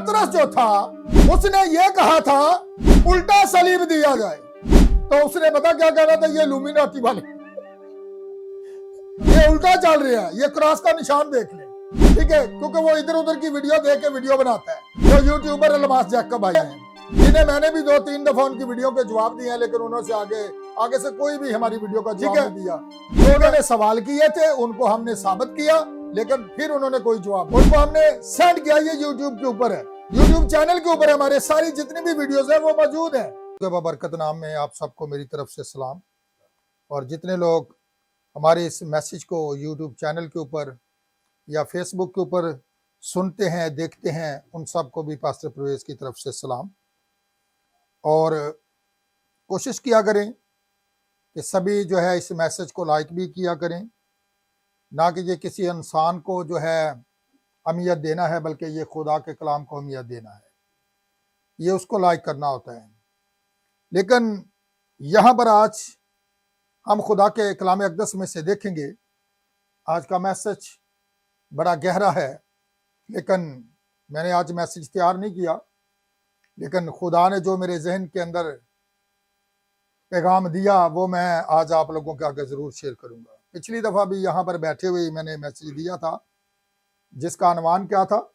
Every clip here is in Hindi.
पतरस जो था उसने ये कहा था उल्टा सलीब दिया जाए, तो उसने पता क्या कह रहा था, ये लुमिनाटी वाले ये उल्टा चल रहा है, ये क्रॉस का निशान देख ले। ठीक है, क्योंकि वो इधर उधर की वीडियो देख के वीडियो बनाता है। जो यूट्यूबर अलमास जैकब भाई हैं, जिन्हें मैंने भी 2-3 दफा उनकी वीडियो के जवाब दिए हैं, लेकिन उन्होंने आगे से कोई भी हमारी वीडियो का जवाब नहीं दिया। जो उन्होंने सवाल किए थे उनको हमने साबित किया, लेकिन फिर उन्होंने कोई जवाब, उनको हमने सेंड किया। ये यूट्यूब के ऊपर है, यूट्यूब चैनल के ऊपर हमारे सारी जितनी भी वीडियोस है वो मौजूद है। बरकत नाम में आप सबको मेरी तरफ से सलाम। और जितने लोग हमारे इस मैसेज को यूट्यूब चैनल के ऊपर या फेसबुक के ऊपर सुनते हैं, देखते हैं, उन सबको भी पास्टर प्रवेश की तरफ से सलाम। और कोशिश किया करें कि सभी जो है इस मैसेज को लाइक भी किया करें, ना कि ये किसी इंसान को जो है अहमियत देना है, बल्कि ये खुदा के कलाम को अहमियत देना है, ये उसको लाइक करना होता है। लेकिन यहाँ पर आज हम खुदा के कलाम अक़दस में से देखेंगे, आज का मैसेज बड़ा गहरा है, लेकिन मैंने आज मैसेज तैयार नहीं किया, लेकिन खुदा ने जो मेरे जहन के अंदर पैगाम दिया वो मैं आज आप लोगों के आगे ज़रूर शेयर करूंगा। पिछली दफ़ा भी यहाँ पर बैठे हुए मैंने मैसेज दिया था, जिसका अनवान क्या था,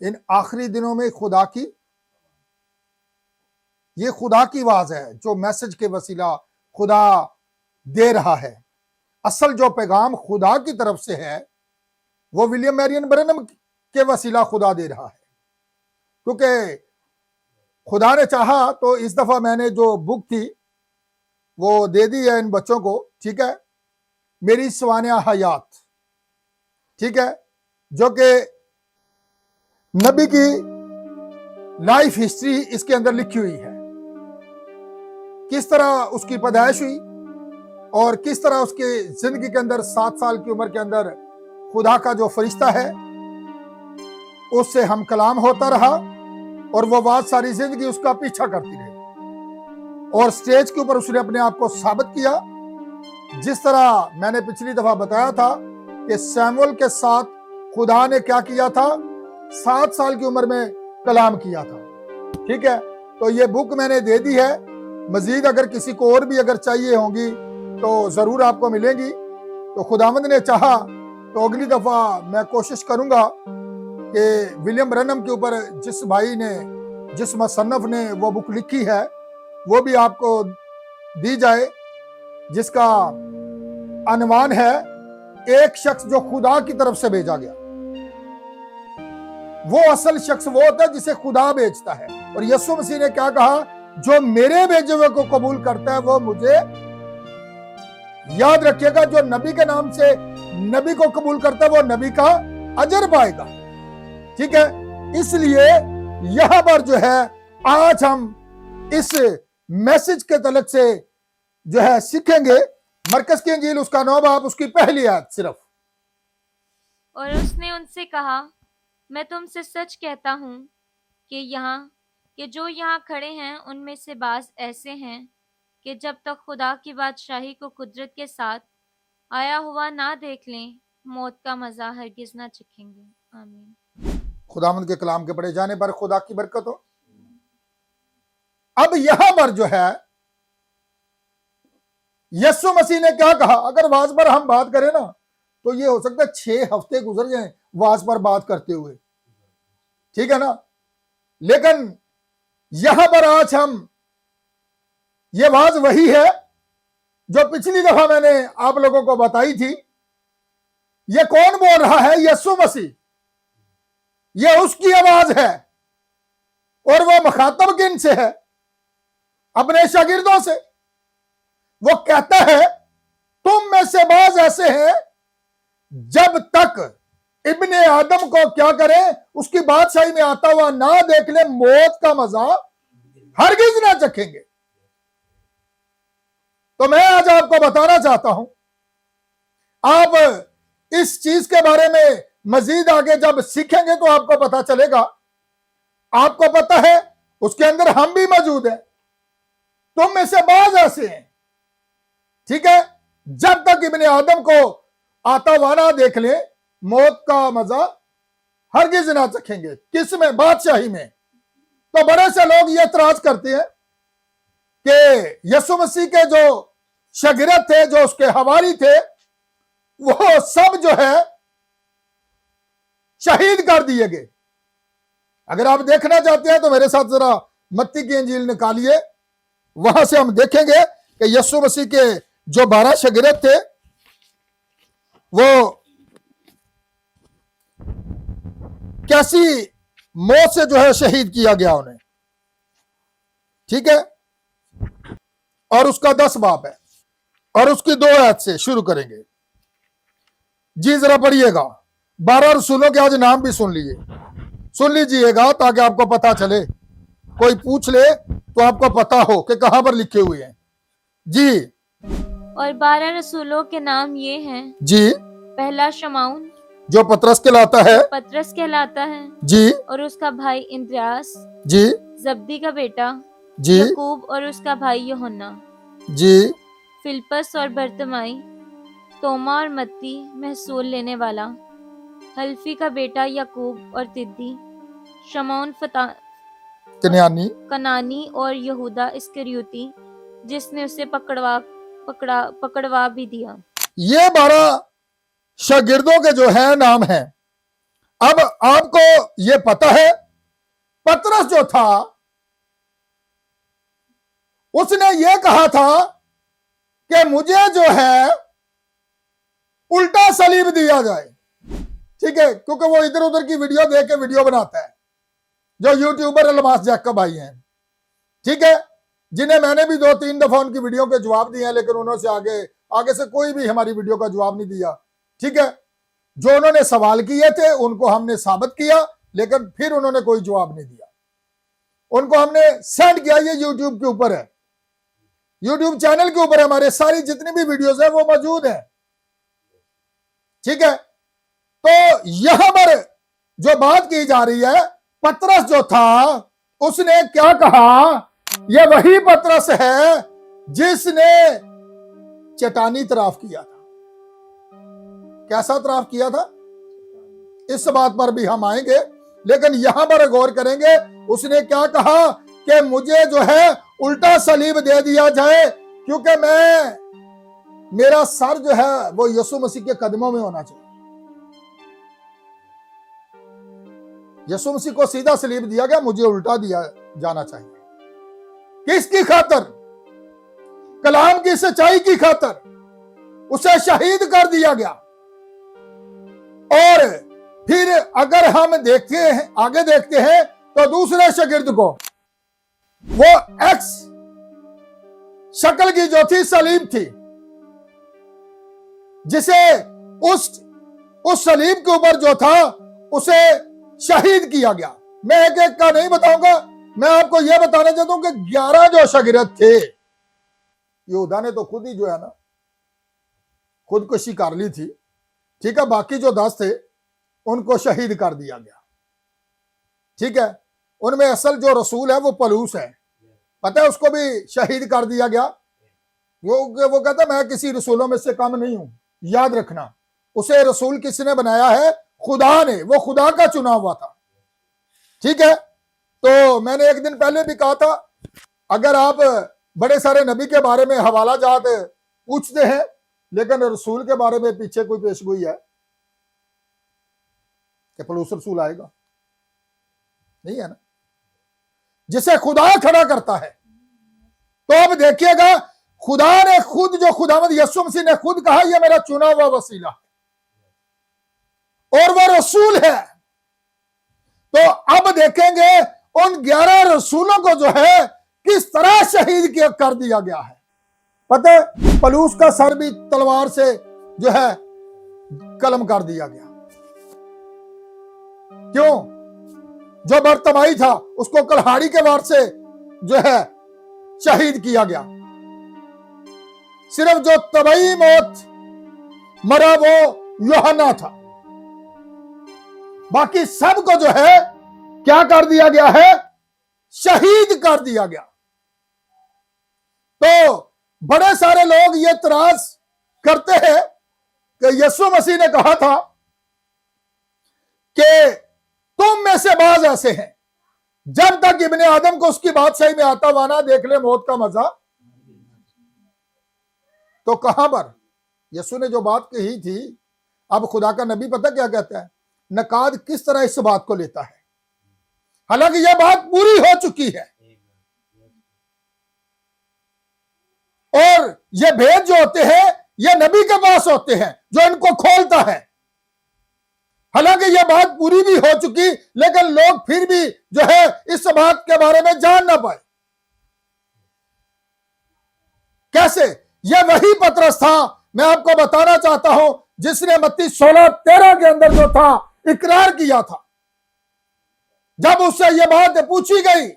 इन आखिरी दिनों में खुदा की, ये खुदा की आवाज़ है जो मैसेज के वसीला खुदा दे रहा है। असल जो पैगाम खुदा की तरफ से है वो विलियम मैरियन ब्रैनम के वसीला खुदा दे रहा है, क्योंकि खुदा ने चाहा तो इस दफा मैंने जो बुक थी वो दे दी है इन बच्चों को। ठीक है, मेरी सवानिया हयात, ठीक है, जो कि नबी की लाइफ हिस्ट्री इसके अंदर लिखी हुई है, किस तरह उसकी पैदाइश हुई और किस तरह उसके जिंदगी के अंदर 7 साल की उम्र के अंदर खुदा का जो फरिश्ता है उससे हम कलाम होता रहा, और वो बात सारी जिंदगी उसका पीछा करती रही, और स्टेज के ऊपर उसने अपने आप को साबित किया। जिस तरह मैंने पिछली दफा बताया था कि सैमुअल के साथ खुदा ने क्या किया था, 7 साल की उम्र में कलाम किया था। ठीक है, तो ये बुक मैंने दे दी है। मजीद अगर किसी को और भी अगर चाहिए होंगी तो जरूर आपको मिलेंगी। तो खुदावंद ने चाहा तो अगली दफा मैं कोशिश करूंगा कि विलियम ब्रैनम के ऊपर जिस भाई ने, जिस मुसन्नफ ने वो बुक लिखी है वो भी आपको दी जाए, जिसका अनवान है एक शख्स जो खुदा की तरफ से भेजा गया। वो असल शख्स वो होता है जिसे खुदा भेजता है। और यीशु मसीह ने क्या कहा, जो मेरे भेजे हुए को कबूल करता है वो मुझे, याद रखिएगा, जो नबी के नाम से नबी को कबूल करता है वो नबी का अजर पाएगा। ठीक है, इसलिए यहां पर जो है आज हम इस मैसेज के तलक से जो है सीखेंगे। मरकज की इंजील उसका 9 बाब उसकी पहली आयत सिर्फ। और उसने उनसे कहा, मैं तुमसे सच कहता हूं कि जो यहाँ खड़े हैं उनमें से बाज ऐसे हैं कि जब तक खुदा की बादशाही को कुदरत के साथ आया हुआ ना देख लें, मौत का मजा हरगिज ना चखेंगे। आमीन। खुदावंद के कलाम के पढ़े जाने पर खुदा की बरकत हो। अब यहां पर जो है यीशु मसीह ने क्या कहा, अगर वाज पर हम बात करें ना तो ये हो सकता है 6 हफ्ते गुजर जाएं वाज पर बात करते हुए, ठीक है ना। लेकिन यहां पर आज हम, ये वाज वही है जो पिछली दफा मैंने आप लोगों को बताई थी। ये कौन बोल रहा है? यीशु मसीह। ये उसकी आवाज है और वो मुखातब किन से है? अपने शागिर्दों से। वो कहता है तुम में से बाज ऐसे हैं जब तक इब्ने आदम को क्या करें, उसकी बादशाही में आता हुआ ना देख ले, मौत का मजा हरगिज ना चखेंगे। तो मैं आज आपको बताना चाहता हूं, आप इस चीज के बारे में मजीद आगे जब सीखेंगे तो आपको पता चलेगा। आपको पता है उसके अंदर हम भी मौजूद हैं। तुम में से बाज ऐसे हैं, ठीक है, जब तक इब्ने आदम को आता हुआ ना देख ले, मौत का मजा हरगिज ना चखेंगे। किस में? बादशाही में। तो बड़े से लोग ये एतराज करते हैं कि यीशु मसीह के जो शागिर्द थे, जो उसके हवारी थे, वो सब जो है शहीद कर दिए गए। अगर आप देखना चाहते हैं तो मेरे साथ जरा मत्ती की इंजील निकालिए, वहां से हम देखेंगे कि यीशु मसीह के जो 12 शागिर्द थे वो कैसी मौत से जो है शहीद किया गया उन्हें। ठीक है, और उसका 10 बाब है और उसकी 2 आयत से शुरू करेंगे। जी जरा पढ़िएगा। 12 रसूलों के आज नाम भी सुन लीजिएगा ताकि आपको पता चले, कोई पूछ ले तो आपको पता हो कि कहां पर लिखे हुए हैं। जी। और 12 रसूलों के नाम ये हैं। जी। पहला शमौन, जो पतरस कहलाता है। जी। और उसका भाई इंद्रियास। जी। जब्दी का बेटा। जी। याकूब और उसका भाई यूहन्ना। जी। फिलिप्पस और बरतमाई, तोमा और मत्ती महसूल लेने वाला, हल्फी का बेटा याकूब और तिद्दी, शमौन कनानी और यहूदा इस्करियोती, जिसने उसे पकड़वा भी दिया। ये 12 शागिर्दों के जो है नाम हैं। अब आपको ये पता है, पतरस जो था उसने ये कहा था कि मुझे जो है उल्टा सलीब दिया जाए। ठीक है, क्योंकि वो इधर उधर की वीडियो देख के वीडियो बनाता है, जो यूट्यूबर अलमास जैकब भाई हैं। ठीक है, जिन्हें मैंने भी 2-3 दफा उनकी वीडियो के जवाब दिए हैं, लेकिन उन्होंने आगे से कोई भी हमारी वीडियो का जवाब नहीं दिया। ठीक है, जो उन्होंने सवाल किए थे उनको हमने साबित किया, लेकिन फिर उन्होंने कोई जवाब नहीं दिया। उनको हमने सेंड किया, ये यूट्यूब के ऊपर है, यूट्यूब चैनल के ऊपर हमारे सारी जितनी भी वीडियोस है वो मौजूद है। ठीक है, तो यहां पर जो बात की जा रही है, पतरस जो था उसने क्या कहा? यह वही पतरस है जिसने चट्टानी तराफ किया था। कैसा तराफ किया था, इस बात पर भी हम आएंगे, लेकिन यहां पर गौर करेंगे उसने क्या कहा कि मुझे जो है उल्टा सलीब दे दिया जाए, क्योंकि मेरा सर जो है वो यीशु मसीह के कदमों में होना चाहिए। यीशु मसीह को सीधा सलीब दिया गया, मुझे उल्टा दिया जाना चाहिए। किसकी खातर? कलाम की सच्चाई की खातर उसे शहीद कर दिया गया। और फिर अगर हम देखते हैं, आगे देखते हैं, तो दूसरे शागिर्द को, वो एक्स शक्ल की जो थी सलीब थी, जिसे उस सलीब के ऊपर जो था उसे शहीद किया गया। मैं एक एक का नहीं बताऊंगा, मैं आपको यह बताना चाहता हूं कि 11 जो शागिर्द थे, यहूदा ने तो खुद ही जो है ना खुदकुशी कर ली थी। ठीक है, बाकी जो 10 थे उनको शहीद कर दिया गया। ठीक है, उनमें असल जो रसूल है वो पलूस है, पता है, उसको भी शहीद कर दिया गया। वो कहता मैं किसी रसूलों में से कम नहीं हूं। याद रखना, उसे रसूल किसने बनाया है? खुदा ने, वो खुदा का चुना हुआ था। ठीक है, तो मैंने एक दिन पहले भी कहा था, अगर आप बड़े सारे नबी के बारे में हवाला जात पूछते हैं, लेकिन रसूल के बारे में पीछे कोई पेशगोई है कि पलूस रसूल आएगा? नहीं है ना। जिसे खुदा खड़ा करता है, तो अब देखिएगा, खुदा ने खुद, जो खुदावंद यीशु मसीह ने खुद कहा, यह मेरा चुना हुआ वसीला और वह रसूल है। तो अब देखेंगे उन 11 रसूलों को जो है किस तरह शहीद कर दिया गया है। पता है, पलूस का सर भी तलवार से जो है कलम कर दिया गया। क्यों? जो बरतमाई था उसको कल्हाड़ी के वार से जो है शहीद किया गया। सिर्फ जो तबई मौत मरा वो यूहन्ना था, बाकी सबको जो है क्या कर दिया गया है? शहीद कर दिया गया। तो बड़े सारे लोग ये तराज करते हैं कि यीशु मसीह ने कहा था कि से बाज ऐसे हैं जब तक इब्ने आदम को उसकी बादशाही में आता हुआ ना देख ले मौत का मजा। तो कहां पर यीशु ने जो बात कही थी, अब खुदा का नबी पता क्या कहता है, नकाद किस तरह इस बात को लेता है, हालांकि यह बात पूरी हो चुकी है और ये भेद जो होते हैं ये नबी के पास होते हैं जो इनको खोलता है। हालांकि यह बात पूरी भी हो चुकी, लेकिन लोग फिर भी जो है इस बात के बारे में जान ना पाए। कैसे? यह वही पतरस था, मैं आपको बताना चाहता हूं, जिसने मत्ती 16:13 के अंदर जो था इकरार किया था। जब उससे यह बात पूछी गई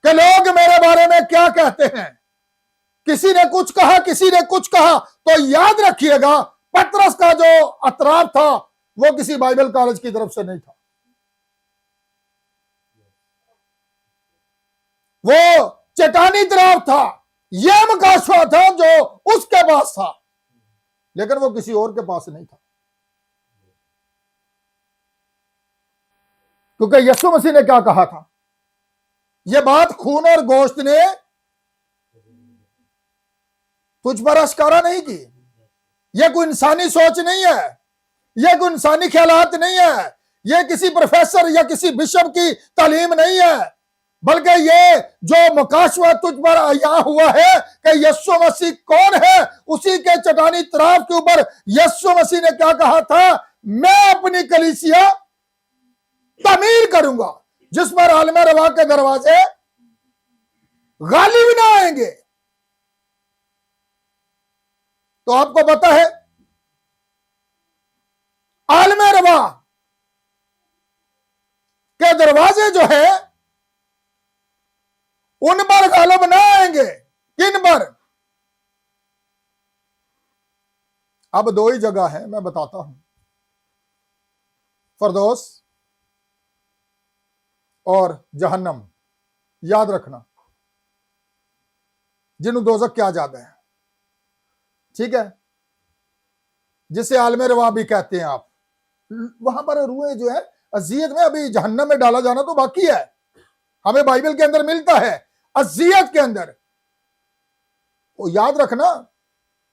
कि लोग मेरे बारे में क्या कहते हैं, किसी ने कुछ कहा, किसी ने कुछ कहा, तो याद रखिएगा पतरस का जो अतराफ था वो किसी बाइबल कॉलेज की तरफ से नहीं था, वो चट्टानी तराफ था, यह मकाशवा था जो उसके पास था, लेकिन वो किसी और के पास नहीं था। क्योंकि यीशु मसीह ने क्या कहा था, यह बात खून और गोश्त ने तुझ पर आश्कारा नहीं की। यह कोई इंसानी सोच नहीं है, यह कोई इंसानी ख्यालात नहीं है, यह किसी प्रोफेसर या किसी बिशप की तालीम नहीं है, बल्कि ये जो मुकाशवा तुझ पर आया हुआ है कि यीशु मसीह कौन है, उसी के चट्टानी तराफ के ऊपर यीशु मसीह ने क्या कहा था, मैं अपनी कलीसिया तमीर करूंगा जिस पर आलम रवा के दरवाजे गालिब ना आएंगे। तो आपको पता है आलम रवा के दरवाजे जो है उन पर गालिब ना आएंगे। किन पर? अब दो ही जगह है, मैं बताता हूं, फरदौस और जहन्नम। याद रखना, जिन्हों दोजक क्या ज्यादा है, ठीक है, जिसे आलम रवा भी कहते हैं आप, वहां पर रूहें जो है अजियत में, अभी जहन्नम में डाला जाना तो बाकी है, हमें बाइबल के अंदर मिलता है अजियत के अंदर। वो याद रखना,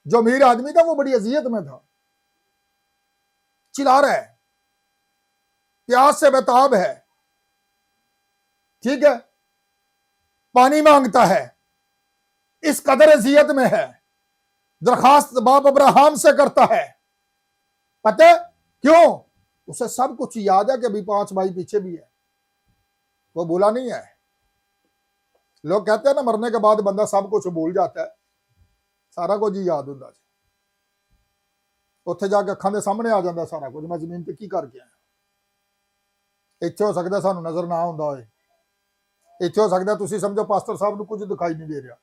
जो अमीर आदमी था वो बड़ी अजियत में था, चिल्ला रहा है, प्यास से बेताब है, ठीक है, पानी मांगता है, इस कदर अजियत में है, दरखास्त बाप अब्राहम से करता है। पता है क्यों? उसे सब कुछ याद है कि अभी 5 भाई पीछे भी है, वो भूला नहीं है। लोग कहते हैं ना मरने के बाद बंदा सब कुछ भूल जाता है, सारा कुछ ही याद होता है, उत्थे जाके अखां दे सामने आ जाता सारा कुछ, मैं जमीन ते की करके आया। इत्थे हो सकता सानू नजर ना आउंदा होए, इत्थे हो सकता तुसी समझो पास्टर साहब नूं कुछ दिखाई नहीं दे रहा,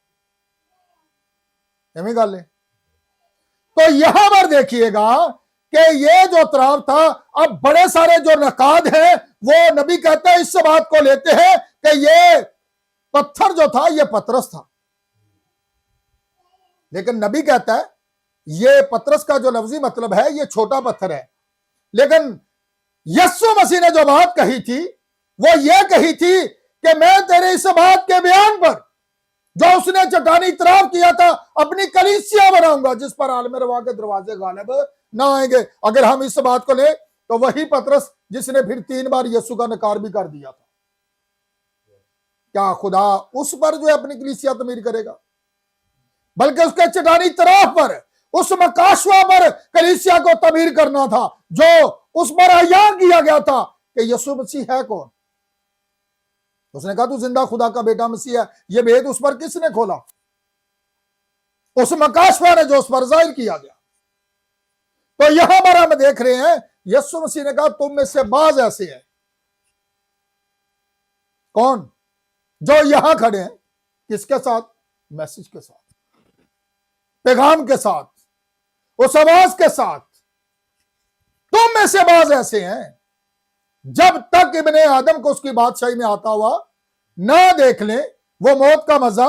एवं गल है। तो यहां पर देखिएगा कि ये जो तराफ था, अब बड़े सारे जो नकाद हैं वो नबी कहते हैं इस बात को लेते हैं कि ये पत्थर जो था ये पतरस था, लेकिन नबी कहता है ये पतरस का जो लफ्जी मतलब है ये छोटा पत्थर है। लेकिन यीशु मसीह ने जो बात कही थी वो ये कही थी कि मैं तेरे इस बात के बयान पर जो उसने चट्टानी तराफ किया था अपनी कलीसिया बनाऊंगा जिस पर आलम रवा के दरवाजे गालिब ना आएंगे। अगर हम इस बात को ले तो वही पतरस जिसने फिर 3 बार यीशु का नकार भी कर दिया था, क्या खुदा उस पर जो है अपनी कलीसिया तमीर करेगा? बल्कि उसके चट्टानी तराफ पर, उस मकाशवा पर कलीसिया को तमीर करना था जो उस पर अयान किया गया था कि यीशु मसीह है कौन। उसने कहा तू जिंदा खुदा का बेटा मसीह है। यह भेद उस पर किसने खोला? उस मकाशवा ने जो उस पर जाहिर किया गया। तो यहां पर हम देख रहे हैं यीशु मसीह ने कहा तुम में से बाज ऐसे हैं। कौन? जो यहां खड़े हैं। किसके साथ? मैसेज के साथ, पैगाम के साथ, उस आवाज के साथ। तुम में से बाज ऐसे हैं जब तक इब्ने आदम को उसकी बादशाही में आता हुआ ना देख ले वो मौत का मजा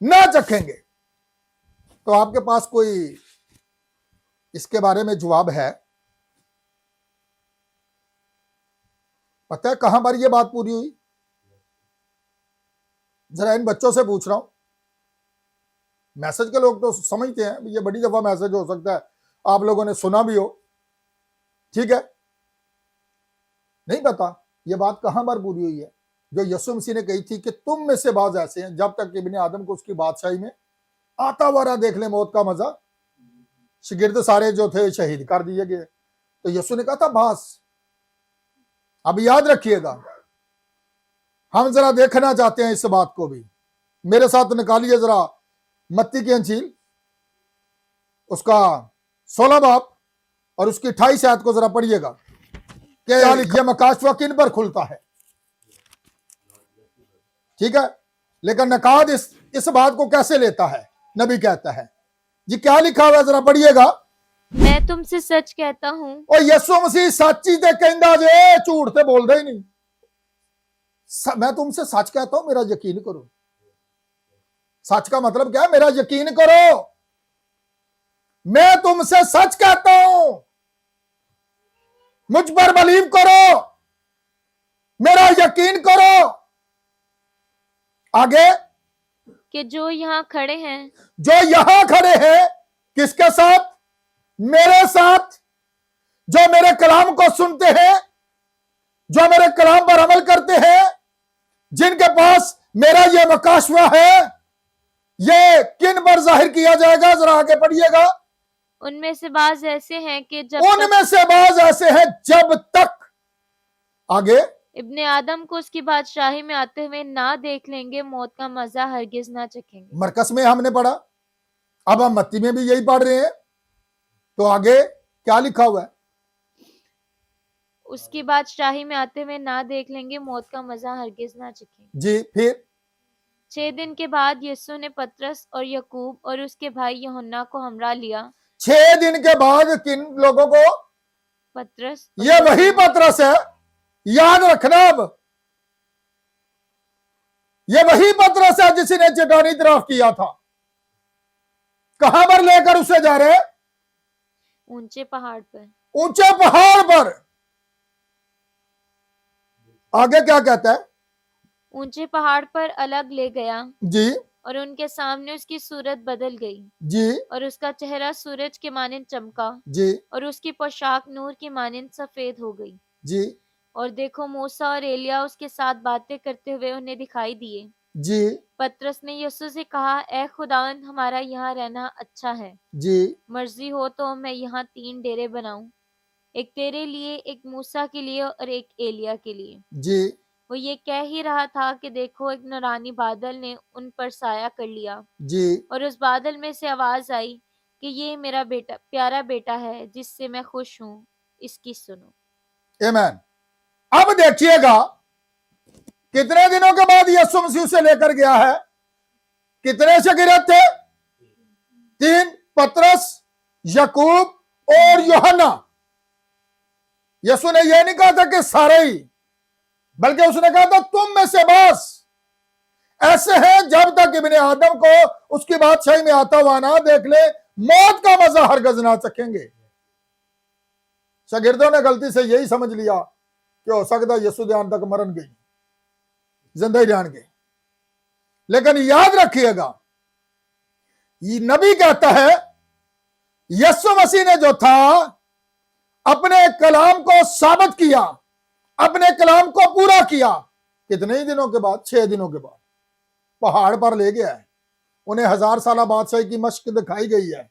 ना चखेंगे। तो आपके पास कोई इसके बारे में जवाब है? पता है कहां पर ये बात पूरी हुई? जरा इन बच्चों से पूछ रहा हूं, मैसेज के लोग तो समझते हैं ये बड़ी दफा मैसेज हो सकता है, आप लोगों ने सुना भी हो, ठीक है, नहीं पता ये बात कहां पर पूरी हुई है जो यीशु मसीह ने कही थी कि तुम में से बाज ऐसे हैं जब तक इब्ने आदम को उसकी बादशाही में आता वारा देख ले मौत का मजा। शागिर्द सारे जो थे शहीद कर दिए गए। तो यीशु ने कहा था बास, अब याद रखिएगा, हम जरा देखना चाहते हैं इस बात को भी। मेरे साथ निकालिए जरा मत्ती की अंजील उसका 16 बाब और उसकी 28 आयत को जरा पढ़िएगा कि ये मकाशवा किन पर खुलता है, ठीक है, लेकिन नकाद इस बात को कैसे लेता है? नबी कहता है जी क्या लिखा हुआ है जरा पढ़िएगा। मैं तुमसे सच कहता हूँ। और यीशु मसीह सच्ची ते कहंदा जे, झूठ ते बोलदा ही नहीं। मैं तुमसे सच कहता हूं, मेरा यकीन करो। सच का मतलब क्या है? मेरा यकीन करो। मैं तुमसे सच कहता हूं, मुझ पर बिलीव करो, मेरा यकीन करो। आगे कि जो यहाँ खड़े हैं, जो यहां खड़े हैं, किसके साथ? मेरे साथ। जो मेरे कलाम को सुनते हैं, जो मेरे कलाम पर अमल करते हैं, जिनके पास मेरा ये मकाशवा है, ये किन पर जाहिर किया जाएगा? जरा आगे पढ़िएगा। उनमें से बाज ऐसे हैं कि उनमें से बाज ऐसे हैं जब तक, आगे, इब्ने आदम को उसकी बादशाही में आते हुए ना देख लेंगे, मौत का मजा हरगिज ना चखेंगे। मरकस में हमने पढ़ा, अब हम मत्ती में भी यही पढ़ रहे हैं। तो आगे क्या लिखा हुआ है? उसकी बादशाही में आते हुए ना देख लेंगे, मौत का मजा हरगिज ना चखेंगे। जी, फिर 6 दिन के बाद यीशु ने पतरस और यकूब और उसके भाई यूहन्ना को हमरा लिया। 6 दिन के बाद किन लोगों को? पतरस, ये वही पतरस है, याद रखना। अब ये वही पतरस है जिसने चट्टानी तरफ किया था। कहां पर लेकर उसे जा रहे? ऊंचे पहाड़ पर। ऊंचे पहाड़ पर। आगे क्या कहता है? ऊंचे पहाड़ पर अलग ले गया जी और उनके सामने उसकी सूरत बदल गई जी और उसका चेहरा सूरज के मानिंद चमका जी और उसकी पोशाक नूर की मानिंद सफेद हो गई। जी और देखो मूसा और एलिया उसके साथ बातें करते हुए उन्हें दिखाई दिए। जी पतरस ने यीशु से कहा, ए खुदावंद, हमारा यहाँ रहना अच्छा है। जी मर्जी हो तो मैं यहाँ 3 डेरे बनाऊं, एक तेरे लिए, एक मूसा के लिए और एक एलिया के लिए। जी वो ये कह ही रहा था कि देखो एक नूरानी बादल ने उन पर साया कर लिया जी और उस बादल में से आवाज आई कि ये मेरा बेटा, प्यारा बेटा है जिससे मैं खुश हूँ, इसकी सुनो। आमीन। अब देखिएगा कितने दिनों के बाद यीशु मसीह उसे लेकर गया है। कितने शागिर्द थे? 3, पतरस, यकूब और यूहन्ना। यीशु ने यह नहीं कहा था कि सारे ही, बल्कि उसने कहा था तुम में से बस ऐसे हैं जब तक इब्ने आदम को उसकी बादशाही में आता हुआ ना देख ले, मौत का मजा हरगिज ना चखेंगे। शागिर्दों ने गलती से यही समझ लिया कि हो सकता है यीशु ध्यान तक मरन गई, जिंदा ही जान गए। लेकिन याद रखिएगा, ये नबी कहता है यीशु मसीह ने जो था अपने कलाम को साबित किया, अपने कलाम को पूरा किया। कितने ही दिनों के बाद? 6 दिनों के बाद पहाड़ पर ले गया है। उन्हें 1000 साल बादशाही की मश्क दिखाई गई है।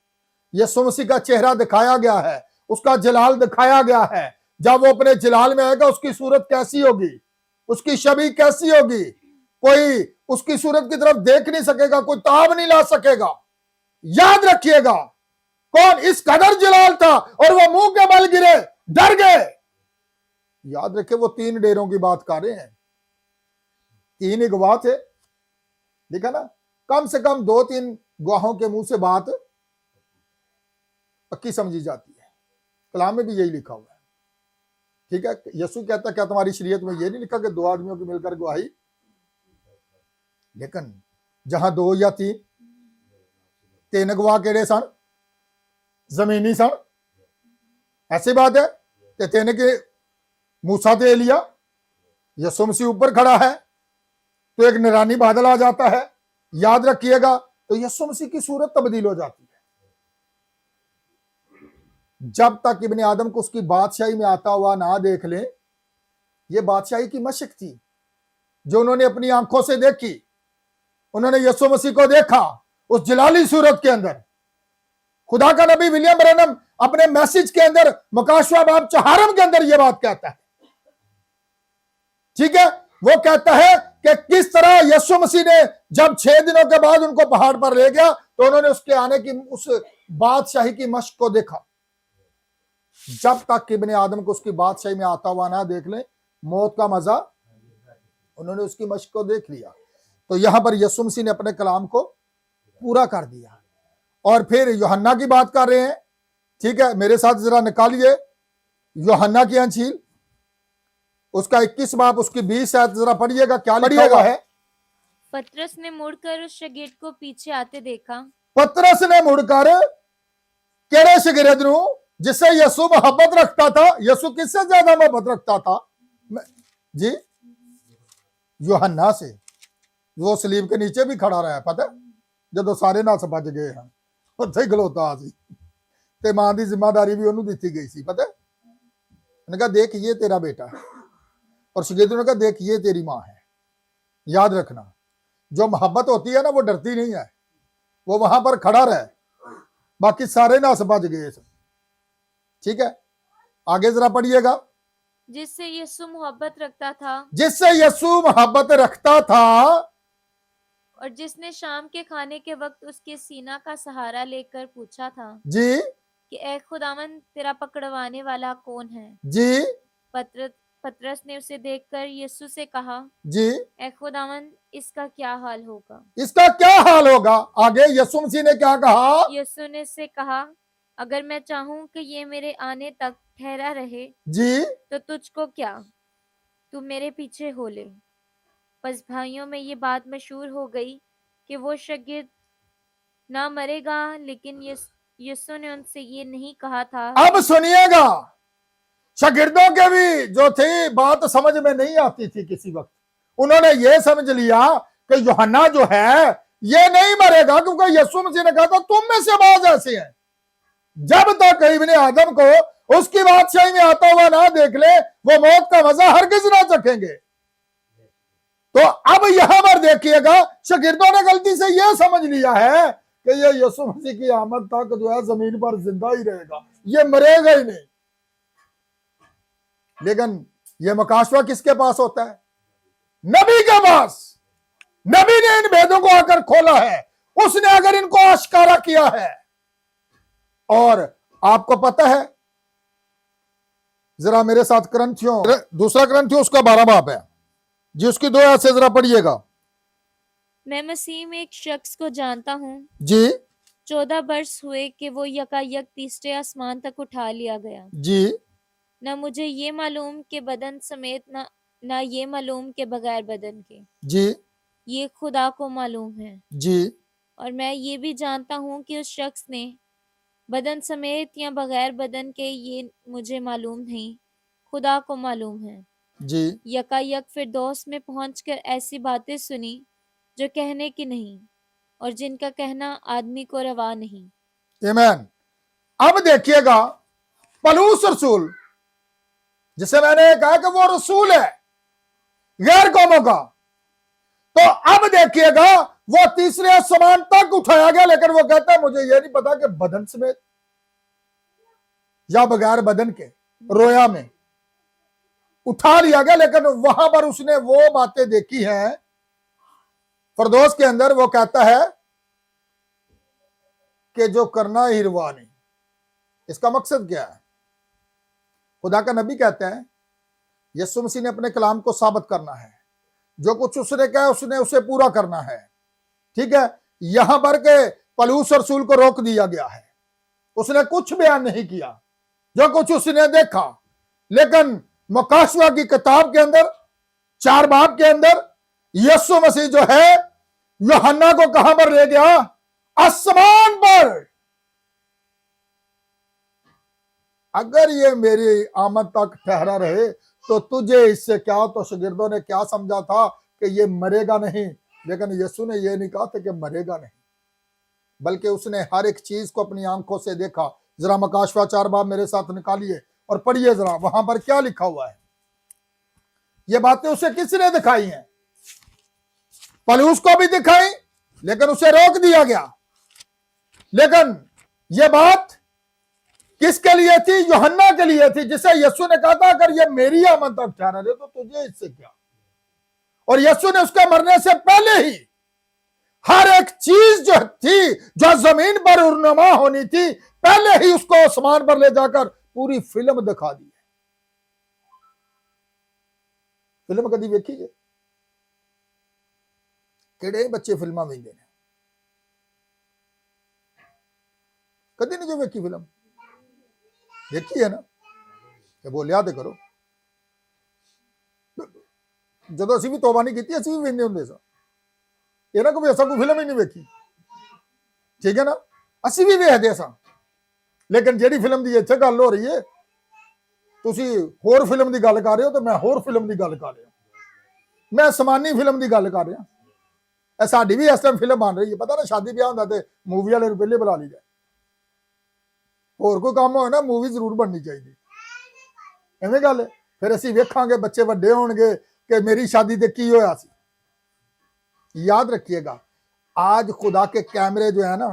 यीशु मसीह का चेहरा दिखाया गया है, उसका जलाल दिखाया गया है। जब वो अपने जलाल में आएगा उसकी सूरत कैसी होगी, उसकी छवि कैसी होगी, कोई उसकी सूरत की तरफ देख नहीं सकेगा, कोई ताब नहीं ला सकेगा। याद रखिएगा कौन इस कदर जलाल था और वो मुंह के बल गिरे, डर गए। याद रखे वो 3 डेरों की बात कर रहे हैं। 3 ही गवाह थे, देखा ना, कम से कम 2-3 गवाहों के मुंह से बात पक्की समझी जाती है। कलाम में भी यही लिखा हुआ है, ठीक है। यीशु कहता क्या तुम्हारी शरीयत में यह नहीं लिखा कि 2 आदमियों की मिलकर गवाही? लेकिन जहां 2 या 3 गवाह केड़े सन? जमीनी सन। ऐसी बात है कि 3 के मूसा ते एलिया, यीशु मसीह ऊपर खड़ा है तो एक निरानी बादल आ जाता है, याद रखिएगा, तो यीशु मसीह की सूरत तब्दील हो जाती है। जब तक इब्ने आदम को उसकी बादशाही में आता हुआ ना देख ले, ये बादशाही की मशक थी जो उन्होंने अपनी आंखों से देखी। उन्होंने यीशु मसीह को देखा उस जलाली सूरत के अंदर। खुदा का नबी विलियम ब्रैनम अपने मैसेज के अंदर मकाशवा बाब 4 के अंदर यह बात कहता है, ठीक है। वो कहता है कि किस तरह यीशु मसीह ने जब 6 दिनों के बाद उनको पहाड़ पर ले गया तो उन्होंने उसके आने की उस बादशाही की मशक को देखा। जब तक इब्ने आदम को उसकी बादशाही में आता हुआ ना देख ले, मौत का मजा, उन्होंने उसकी मशक को देख लिया। तो यहां पर यीशु मसीह ने अपने कलाम को पूरा कर दिया। और फिर यूहन्ना की बात कर रहे हैं, ठीक है, मेरे साथ जरा निकालिए यूहन्ना की अंजील, उसका 21 बाब उसकी 20 आयत जरा पढ़िएगा, क्या लिखा हुआ है। पतरस ने मुड़कर उस शागिर्द को पीछे आते देखा। पतरस ने मुड़कर केड़े शागिर्द नू, जिससे यीशु मोहब्बत रखता था, यीशु किससे ज्यादा मोहब्बत रखता था जी? यूहन्ना से। वो सलीब के नीचे भी खड़ा रहा है, पता जो सारे नस भज गए हैं, उत्थे खलोता सी ते मां की जिम्मेदारी भी उन्होंने दी गई सी, पता। उन्होंने कहा देख ये तेरा बेटा है, और शागिर्द ने कहा देख ये तेरी मां है। याद रखना, जो मोहब्बत होती है ना वो डरती नहीं है, वो वहां पर खड़ा रहे, बाकी सारे नस भज गए, ठीक है। आगे जरा पढ़िएगा। जिससे यीशु मोहब्बत रखता था, जिससे यीशु मोहब्बत रखता था, और जिसने शाम के खाने के वक्त उसके सीना का सहारा लेकर पूछा था जी कि ए खुदावन तेरा पकड़वाने वाला कौन है। जी पतरस ने उसे देखकर यीशु से कहा, जी ए खुदावन इसका क्या हाल होगा। इसका क्या हाल होगा। आगे यीशु मसीह ने क्या कहा। यीशु ने से कहा, अगर मैं चाहूं कि ये मेरे आने तक ठहरा रहे जी तो तुझको क्या, तू मेरे पीछे हो ले। बस भाइयों में ये बात मशहूर हो गई कि वो शागिर्द ना मरेगा, लेकिन यीशु ने उनसे ये नहीं कहा था। अब सुनिएगा, शागिर्दों के भी जो थी बात समझ में नहीं आती थी किसी वक्त, उन्होंने ये समझ लिया कि यूहन्ना जो है ये नहीं मरेगा, क्योंकि यीशु मसीह ने कहा था तुम में से बाज ऐसे हैं। जब तक इब्ने आदम को उसकी बादशाही में आता हुआ ना देख ले, वो मौत का मजा हरगिज ना चखेंगे। तो अब यहां पर देखिएगा, शागिर्दों ने गलती से यह समझ लिया है कि ये यीशु मसीह की आमद तक जो है जमीन पर जिंदा ही रहेगा, ये मरेगा ही नहीं। लेकिन ये मकाशवा किसके पास होता है? नबी के पास। नबी ने इन भेदों को आकर खोला है, उसने अगर इनको आश्कारा किया है। और आपको पता है, जरा मेरे साथ करंथियों, दूसरा करंथियों उसका 12 बाब है जी, उसकी 2 आयत से जरा पढ़िएगा। मैं मसीह में एक शख्स को जानता हूँ जी 14 वर्ष हुए कि वो यकायक तीसरे आसमान तक उठा लिया गया। जी न मुझे ये मालूम के बदन समेत, न ये मालूम के बगैर बदन के, जी ये खुदा को मालूम है। जी और मैं ये भी जानता हूँ कि उस शख्स ने बदन समेत या बगैर बदन के, ये मुझे मालूम नहीं, खुदा को मालूम है। जी यकायक फिरदौस में पहुंचकर ऐसी बातें सुनी जो कहने की नहीं, और जिनका कहना आदमी को रवा नहीं। आमीन। अब देखिएगा, पलूस रसूल, जिसे मैंने कहा कि वो रसूल है गैर कौमों का, तो अब देखिएगा वो तीसरे आसमान तक उठाया गया, लेकिन वो कहता है मुझे ये नहीं पता कि बदन समेत या बगैर बदन के, रोया में उठा लिया गया। लेकिन वहां पर उसने वो बातें देखी हैं फिरदौस के अंदर, वो कहता है कि जो करना ही रवा नहीं। इसका मकसद क्या है? खुदा का नबी कहते हैं यीशु मसीह ने अपने कलाम को साबित करना है, जो कुछ उसने कहा उसने उसे पूरा करना है, ठीक है। यहां पर के पलूस रसूल को रोक दिया गया है, उसने कुछ बयान नहीं किया जो कुछ उसने देखा। लेकिन मुकाशवा की किताब के अंदर 4 बाब के अंदर यीशु मसीह जो है यूहन्ना को कहां पर ले गया? आसमान पर। अगर ये मेरी आमद तक ठहरा रहे तो तुझे इससे क्या। तो शागिर्दों ने क्या समझा था कि ये मरेगा नहीं, लेकिन यीशु ने ये नहीं कहा था कि मरेगा नहीं, बल्कि उसने हर एक चीज को अपनी आंखों से देखा। जरा मकाशवा 4 बाब मेरे साथ निकालिए और पढ़िए जरा, वहां पर क्या लिखा हुआ है। ये बातें उसे किसने दिखाई हैं? पौलुस को भी दिखाई, लेकिन उसे रोक दिया गया। लेकिन यह बात किसके लिए थी? यूहन्ना के लिए थी, जिसे यीशु ने कहा था अगर ये मेरी आमद तक ठहरा रहे तो तुझे इससे क्या। और यीशु ने उसके मरने से पहले ही हर एक चीज जो थी, जो जमीन पर रुनुमा होनी थी, पहले ही उसको आसमान पर ले जाकर पूरी फिल्म दिखा दी है। फिल्म कभी देखी है? किड़े बच्चे फिल्मा वेंदे ने, कभी नहीं जो वेखी फिल्म देखी है ना, ते बोलिया ते करो। ਜਦੋਂ ਅਸੀਂ ਵੀ ਤੋਬਾ नहीं की, ਅਸੀਂ भी वेंदे ਹੁੰਦੇ ਸਾਂ। ਇਹ ਨਾ ਕੋਈ ਐਸਾ ਕੋਈ ਫਿਲਮ ਹੀ ਨਹੀਂ ਵੇਖੀ, ਠੀਕ ਹੈ ਨਾ, ਅਸੀਂ ਵੀ ਵੇਖਦੇ ਸਾਂ। ਲੇਕਿਨ ਜਿਹੜੀ ਫਿਲਮ ਦੀ ਇੱਥੇ ਗੱਲ ਹੋ ਰਹੀ ਹੈ, ਤੁਸੀਂ ਹੋਰ ਫਿਲਮ ਦੀ ਗੱਲ ਕਰ ਰਹੇ ਹੋ ਤੇ ਮੈਂ ਹੋਰ ਫਿਲਮ ਦੀ ਗੱਲ ਕਰ ਰਿਹਾ। ਮੈਂ ਅਸਮਾਨੀ ਫਿਲਮ ਦੀ ਗੱਲ ਕਰ ਰਿਹਾ। ਇਹ ਸਾਡੀ ਵੀ ਇਸ ਟਾਈਮ ਫਿਲਮ ਬਣ ਰਹੀ ਹੈ। ਪਤਾ ਨਾ ਸ਼ਾਦੀ ਵਿਆਹ ਹੁੰਦਾ ਤੇ ਮੂਵੀ ਵਾਲੇ ਨੂੰ ਪਹਿਲੇ ਬੁਲਾ ਲਈਦਾ। ਹੋਰ ਕੋਈ ਕੰਮ ਹੋਏ ਨਾ, ਮੂਵੀ ਜ਼ਰੂਰ ਬਣਨੀ ਚਾਹੀਦੀ। ਐਵੇਂ ਗੱਲ ਫਿਰ ਅਸੀਂ ਵੇਖਾਂਗੇ, ਬੱਚੇ ਵੱਡੇ ਹੋਣਗੇ कि मेरी शादी ते की होया सी। याद रखिएगा, आज खुदा के कैमरे जो है ना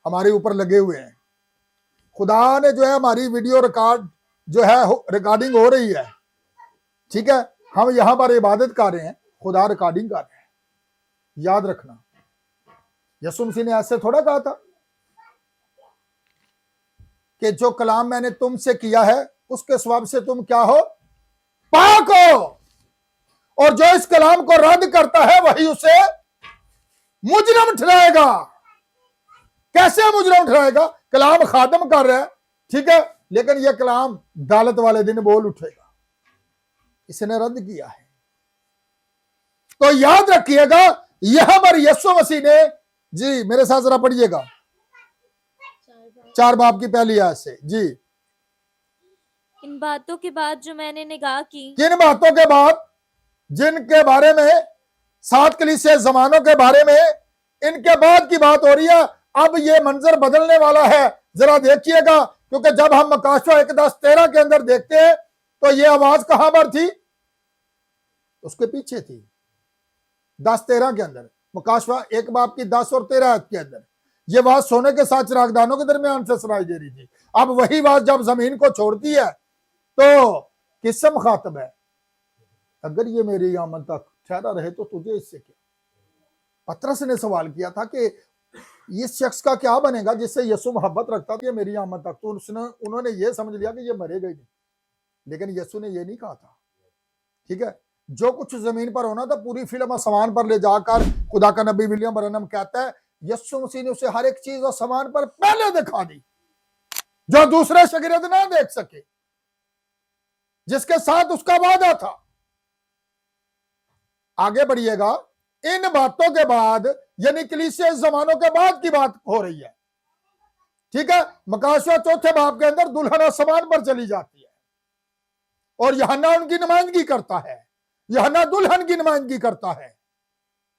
हमारे ऊपर लगे हुए हैं। खुदा ने जो है हमारी वीडियो रिकॉर्ड जो है रिकॉर्डिंग हो रही है, ठीक है। हम यहां पर इबादत कर रहे हैं, खुदा रिकॉर्डिंग कर रहे हैं। याद रखना, यीशु मसीह ने ऐसे थोड़ा कहा था कि जो कलाम मैंने तुमसे किया है उसके सवाब से तुम क्या हो, पाक हो। और जो इस कलाम को रद्द करता है वही उसे मुजरम ठहराएगा। कैसे मुजरम ठहराएगा? कलाम खात्म कर रहा है, ठीक है, लेकिन यह कलाम अदालत वाले दिन बोल उठेगा, इसने रद्द किया है। तो याद रखिएगा, यहां पर यीशु मसीह ने, जी मेरे साथ जरा पढ़िएगा 4 बाब की पहली आयत से। जी, इन बातों के बाद जो मैंने निगाह की, किन बातों के बाद? जिनके बारे में 7 कलीसिया जमानों के बारे में, इनके बाद की बात हो रही है। अब ये मंजर बदलने वाला है, जरा देखिएगा, क्योंकि जब हम मकाशवा 1:10-13 के अंदर देखते हैं तो ये आवाज कहां पर थी? उसके पीछे थी 10-13 के अंदर। मकाशवा 1 बाब की 10 और 13 आयत के अंदर ये आवाज सोने के 7 चिरागदानों के दरमियान से सुनाई दे रही थी। अब वही आवाज जब जमीन को छोड़ती है तो किससे मुखातब है? अगर ये मेरी आमद तक ठहरा रहे तो तुझे इससे क्या। पतरस ने सवाल किया था कि इस शख्स का क्या बनेगा जिससे यीशु मोहब्बत रखता था, ये मेरी आमद तक। तो उन्होंने ये समझ लिया कि ये मरेगा ही नहीं, लेकिन यीशु ने ये नहीं कहा था, ठीक है। जो कुछ जमीन पर होना था पूरी फिल्म आसमान पर ले जाकर खुदा का नबी विलियम ब्रैनम कहता है यीशु मसीह ने उसे हर एक चीज आसमान पर पहले दिखा दी, जो दूसरे शागिर्द ना देख सके, जिसके साथ उसका वादा था। आगे बढ़िएगा, इन बातों के बाद, यानी कलीसिया जमानों के बाद की बात हो रही है, ठीक है। मकाशवा 4 बाब के अंदर दुल्हन आसमान पर चली जाती है और यूहन्ना उनकी नुमाइंदगी करता है, यूहन्ना दुल्हन की नुमाइंदगी करता है।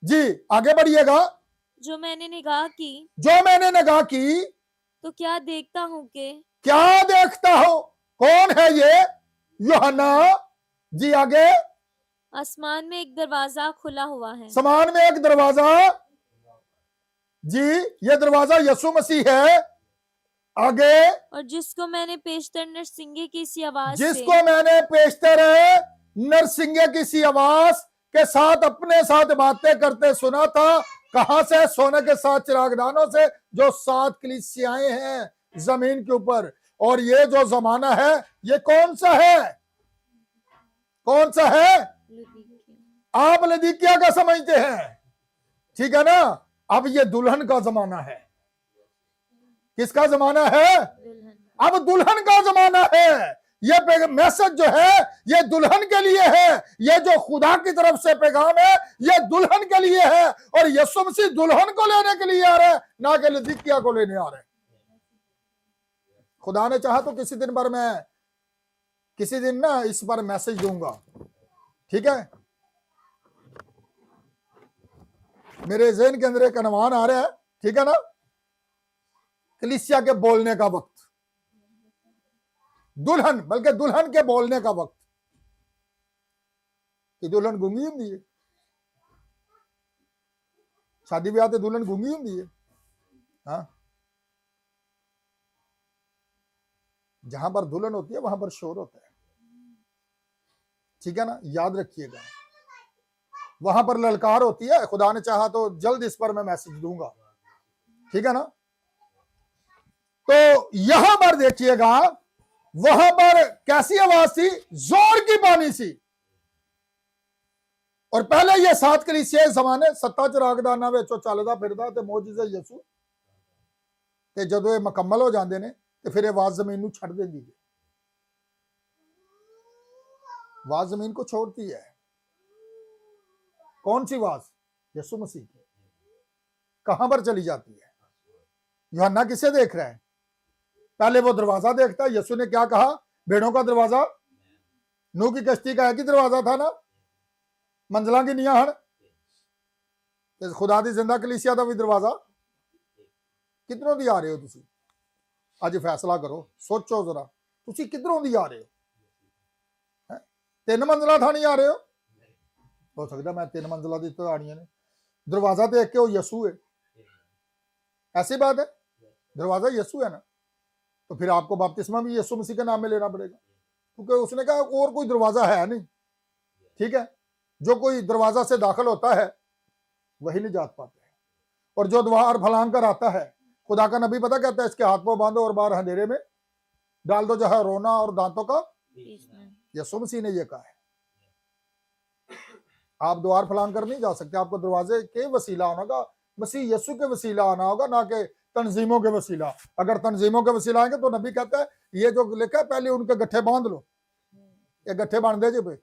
जी आगे बढ़िएगा, जो मैंने निगाह की, जो मैंने निगाह की तो क्या देखता हूं कि, क्या देखता हूं? कौन है ये? यूहन्ना। जी आगे, आसमान में एक दरवाजा खुला हुआ है। आसमान में एक दरवाजा, जी ये दरवाजा यीशु मसीह है। आगे, और जिसको मैंने पेशतर नरसिंगे की सी आवाज जिसको मैंने पेशतर नरसिंगे की सी आवाज के साथ अपने साथ बातें करते सुना था। कहां से? सोने के 7 चिरागदानों से, जो 7 कलीसियाएं हैं जमीन के ऊपर। और ये जो जमाना है ये कौन सा है? कौन सा है? आप लदीकिया का समझते हैं, ठीक है ना। अब ये दुल्हन का जमाना है। किसका जमाना है? अब दुल्हन का जमाना है। ये मैसेज जो है ये दुल्हन के लिए है। ये जो खुदा की तरफ से पैगाम है ये दुल्हन के लिए है। और यीशु मसीह दुल्हन को लेने के लिए आ रहे हैं, ना कि लदीकिया को लेने आ रहे हैं। खुदा ने चाहा तो किसी दिन ना इस पर मैसेज दूंगा, ठीक है। मेरे ज़हन के अंदर एक अनुमान आ रहा है, ठीक है ना, कलीसिया के बोलने का वक्त, बल्कि दुल्हन के बोलने का वक्त। कि दुल्हन गूंगी होंगी है, शादी ब्याह ते दुल्हन गूंगी होंगी है। हाँ, जहां पर दुल्हन होती है वहां पर शोर होता है, ठीक है ना, याद रखिएगा। वहां पर ललकार होती है, खुदा ने चाहा तो जल्द इस पर मैं मैसेज दूंगा, ठीक है ना। तो यहां पर देखिएगा, वहां पर कैसी आवाज थी, जोर की बानी सी। और पहले ये 7 कलीसिया जमाने सत्ता चरागदाना विचों चलदा फिरदा ते मौजूज़े यसू ते जदों ये मुकम्मल हो जाते ने ते फिर आवाज जमीन नूं छड़ देंदी है। आवाज जमीन को छोड़ती है। कौन सी आवाज? यसू मसीह की। कहां पर चली जाती है? यूहन्ना किसे देख रहा है? पहले वो दरवाजा देखता है। यसू ने क्या कहा? भेड़ों का दरवाजा, नूह की कश्ती का एक ही दरवाजा था ना, मंजिला की नीयां हन ते खुदा दी जिंदा कलीसिया का भी दरवाजा। किधरों दी आ रहे हो तुसी? अज फैसला करो, सोचो जरा, तुसी किधरों दी आ रहे हो? 3 मंजिला था नहीं आ रहे हो सकता मैं 3 मंजिला दी तो आनियां ने। दरवाजा तो एक यसू है, ऐसी बात है, दरवाजा यसू है ना, तो फिर आपको बपतिस्मा भी यीशु मसीह के नाम में लेना पड़ेगा, क्योंकि उसने कहा और कोई दरवाजा है नहीं, ठीक है। जो कोई दरवाजा से दाखिल होता है वही निजात पाता है, और जो द्वार फलांग कर आता है, खुदा का नबी पता कहता है इसके हाथ पांव बांधो और बाहर अंधेरे में डाल दो जहां रोना और दांतों का। यीशु मसीह ने यह कहा है। आप द्वार फलांग कर नहीं जा सकते, आपको दरवाजे के वसीला आना होगा, मसीह यीशु के वसीला आना होगा, ना कि तंजीमों के वसीला। अगर तंजीमों के वसीला आएंगे तो नबी कहता है ये जो लिखा है पहले उनके गट्ठे बांध लो, ये गट्ठे बांध दे जे पे।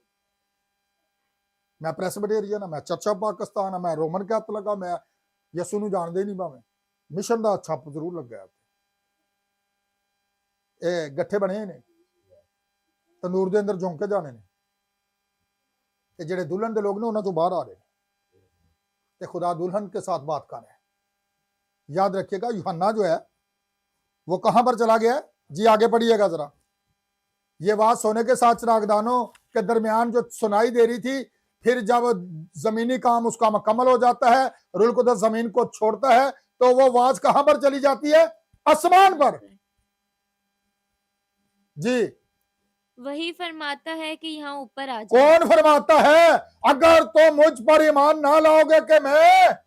मैं प्रेसबिटेरियन, मैं चर्च ऑफ पाकिस्तान, मैं रोमन कैथोलिक, मैं यसू नूं जानदे नहीं, भावें मिशन का छप जरूर लगा। ये गट्ठे बने ने, तंदूर के अंदर झोंके जाने ने, जेडे दुल्हन के लोग ने उन्होंने बाहर आ रहे हैं, खुदा दुल्हन के साथ बात कर रहा है। याद रखिएगा, यूहन्ना जो है वो कहां पर चला गया है जी? आगे पढ़िएगा जरा। ये बात सोने के 7 चिरागदानों के दरमियान जो सुनाई दे रही थी, फिर जब जमीनी काम उसका मुकम्मल हो जाता है, रूल कुदरत जमीन को छोड़ता है, तो वो आवाज कहां पर चली जाती है? आसमान पर। जी, वही फरमाता है कि यहाँ ऊपर आ जाओ। कौन फरमाता है? अगर तो मुझ पर ईमान ना लाओगे कि मैं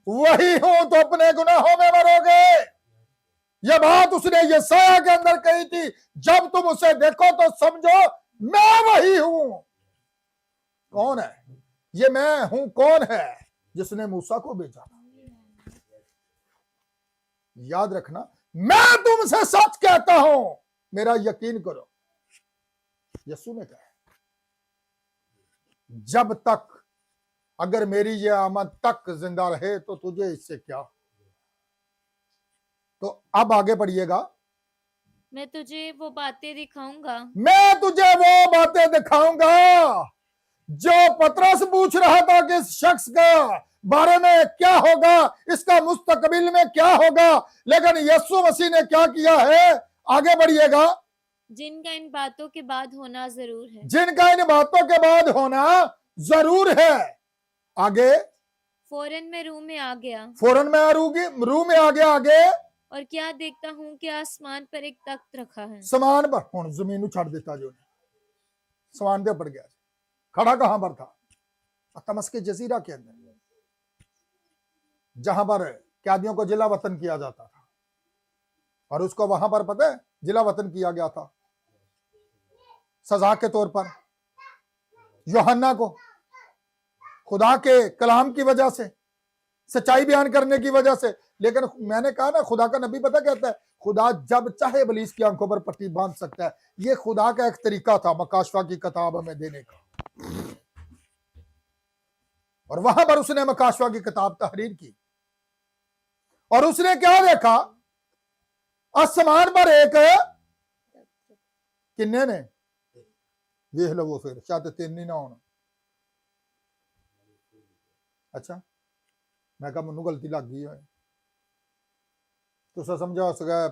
वही हूं तो अपने गुनाहों में मरोगे। यह बात उसने यशायाह के अंदर कही थी, जब तुम उसे देखो तो समझो मैं वही हूं। कौन है ये मैं हूं? कौन है? जिसने मूसा को भेजा था। याद रखना, मैं तुमसे सच कहता हूं, मेरा यकीन करो। यीशु ने कहा जब तक अगर मेरी ये आमद तक जिंदा रहे तो तुझे इससे क्या। तो अब आगे पढ़िएगा। मैं तुझे वो बातें दिखाऊंगा, मैं तुझे वो बातें दिखाऊंगा जो पतरस पूछ रहा था कि इस शख्स का बारे में क्या होगा, इसका मुस्तकबिल में क्या होगा, लेकिन यीशु मसीह ने क्या किया है? आगे बढ़िएगा। जिनका इन बातों के बाद होना जरूर है, जिनका इन बातों के बाद होना जरूर है। आगे, फौरन मैं रूह में आ गया, फौरन मैं रूह में आ गया। आगे, और क्या देखता हूं कि आसमान पर एक तख्त रखा है। समान पर हुण जमीन नूं छड़ दिता जो ने समान दे ऊपर गया। खड़ा कहां पर था? तमस्क जजीरा के अंदर, जहां पर कैदियों को जिला वतन किया जाता था, और उसको वहां पर पता है जिला वतन किया गया था सजा के तौर पर। यूहन्ना को खुदा के कलाम की वजह से, सच्चाई बयान करने की वजह से। लेकिन मैंने कहा ना, खुदा का नबी पता कहता है खुदा जब चाहे इब्लीस की आंखों पर पट्टी बांध सकता है। ये खुदा का एक तरीका था मकाशवा की किताब हमें देने का, और वहां पर उसने मकाशवा की किताब तहरीर की, और उसने क्या देखा? आसमान पर एक किन्ने ने देख लवो फिर शायद तीन ही ना होना। अच्छा मैं कहा मैनू गलती लग गई है तुसा समझा सका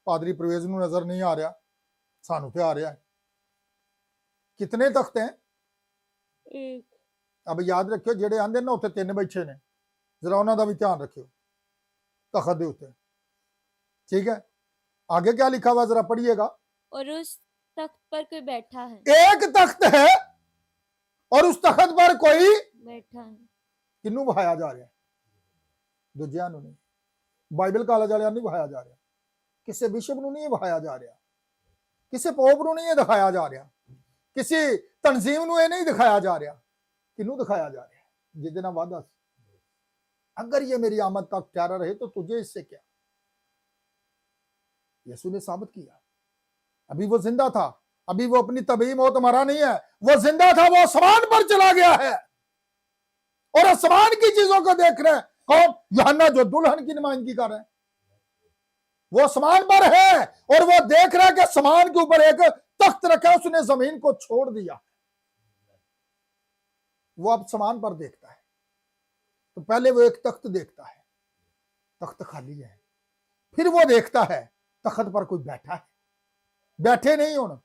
पादरी परवेज नूं नजर नहीं आ रहा सानू तो आ रहा है। कितने तख्त हैं? एक। अब याद रखियो जेडे आंदे ना उत्ते तीन बैठे ने जरा उन्हां दा भी ध्यान रखियो तख्त दे उत्ते। ठीक है आगे क्या लिखा हुआ जरा पढ़िएगा। और उस तख्त पर कोई बैठा है। एक तख्त है और उस तख्त पर कोई बैठा है। किन्नू बहाया जा रहा है? दूजिया नूं नहीं, बाइबल कॉलेज वालियां नहीं बहाया जा रहा, किसी बिशप नूं नहीं बहाया जा रहा, किसी पोप नूं नहीं दिखाया जा रहा, किसी तंजीम नूं नहीं दिखाया जा रहा। किन्नू दिखाया जा रहा है? जिस दिन वादा अगर ये मेरी आमद तक प्यारा रहे तो तुझे इससे क्या। यीशु ने साबित किया अभी वो जिंदा था, अभी वो अपनी तबीयत मौत मरा नहीं है, वो जिंदा था, वो आसमान पर चला गया है और आसमान की चीजों को देख रहे हैं। कौन? यूहन्ना जो दुल्हन की नुमाइंदगी कर रहे हैं। वो आसमान पर है और वो देख रहा है कि आसमान के ऊपर एक तख्त रखा है, उसने जमीन को छोड़ दिया। वो अब आसमान पर देखता है तो पहले वो एक तख्त देखता है, तख्त खाली है, फिर वो देखता है तख्त पर कोई बैठा है। बैठे नहीं हुण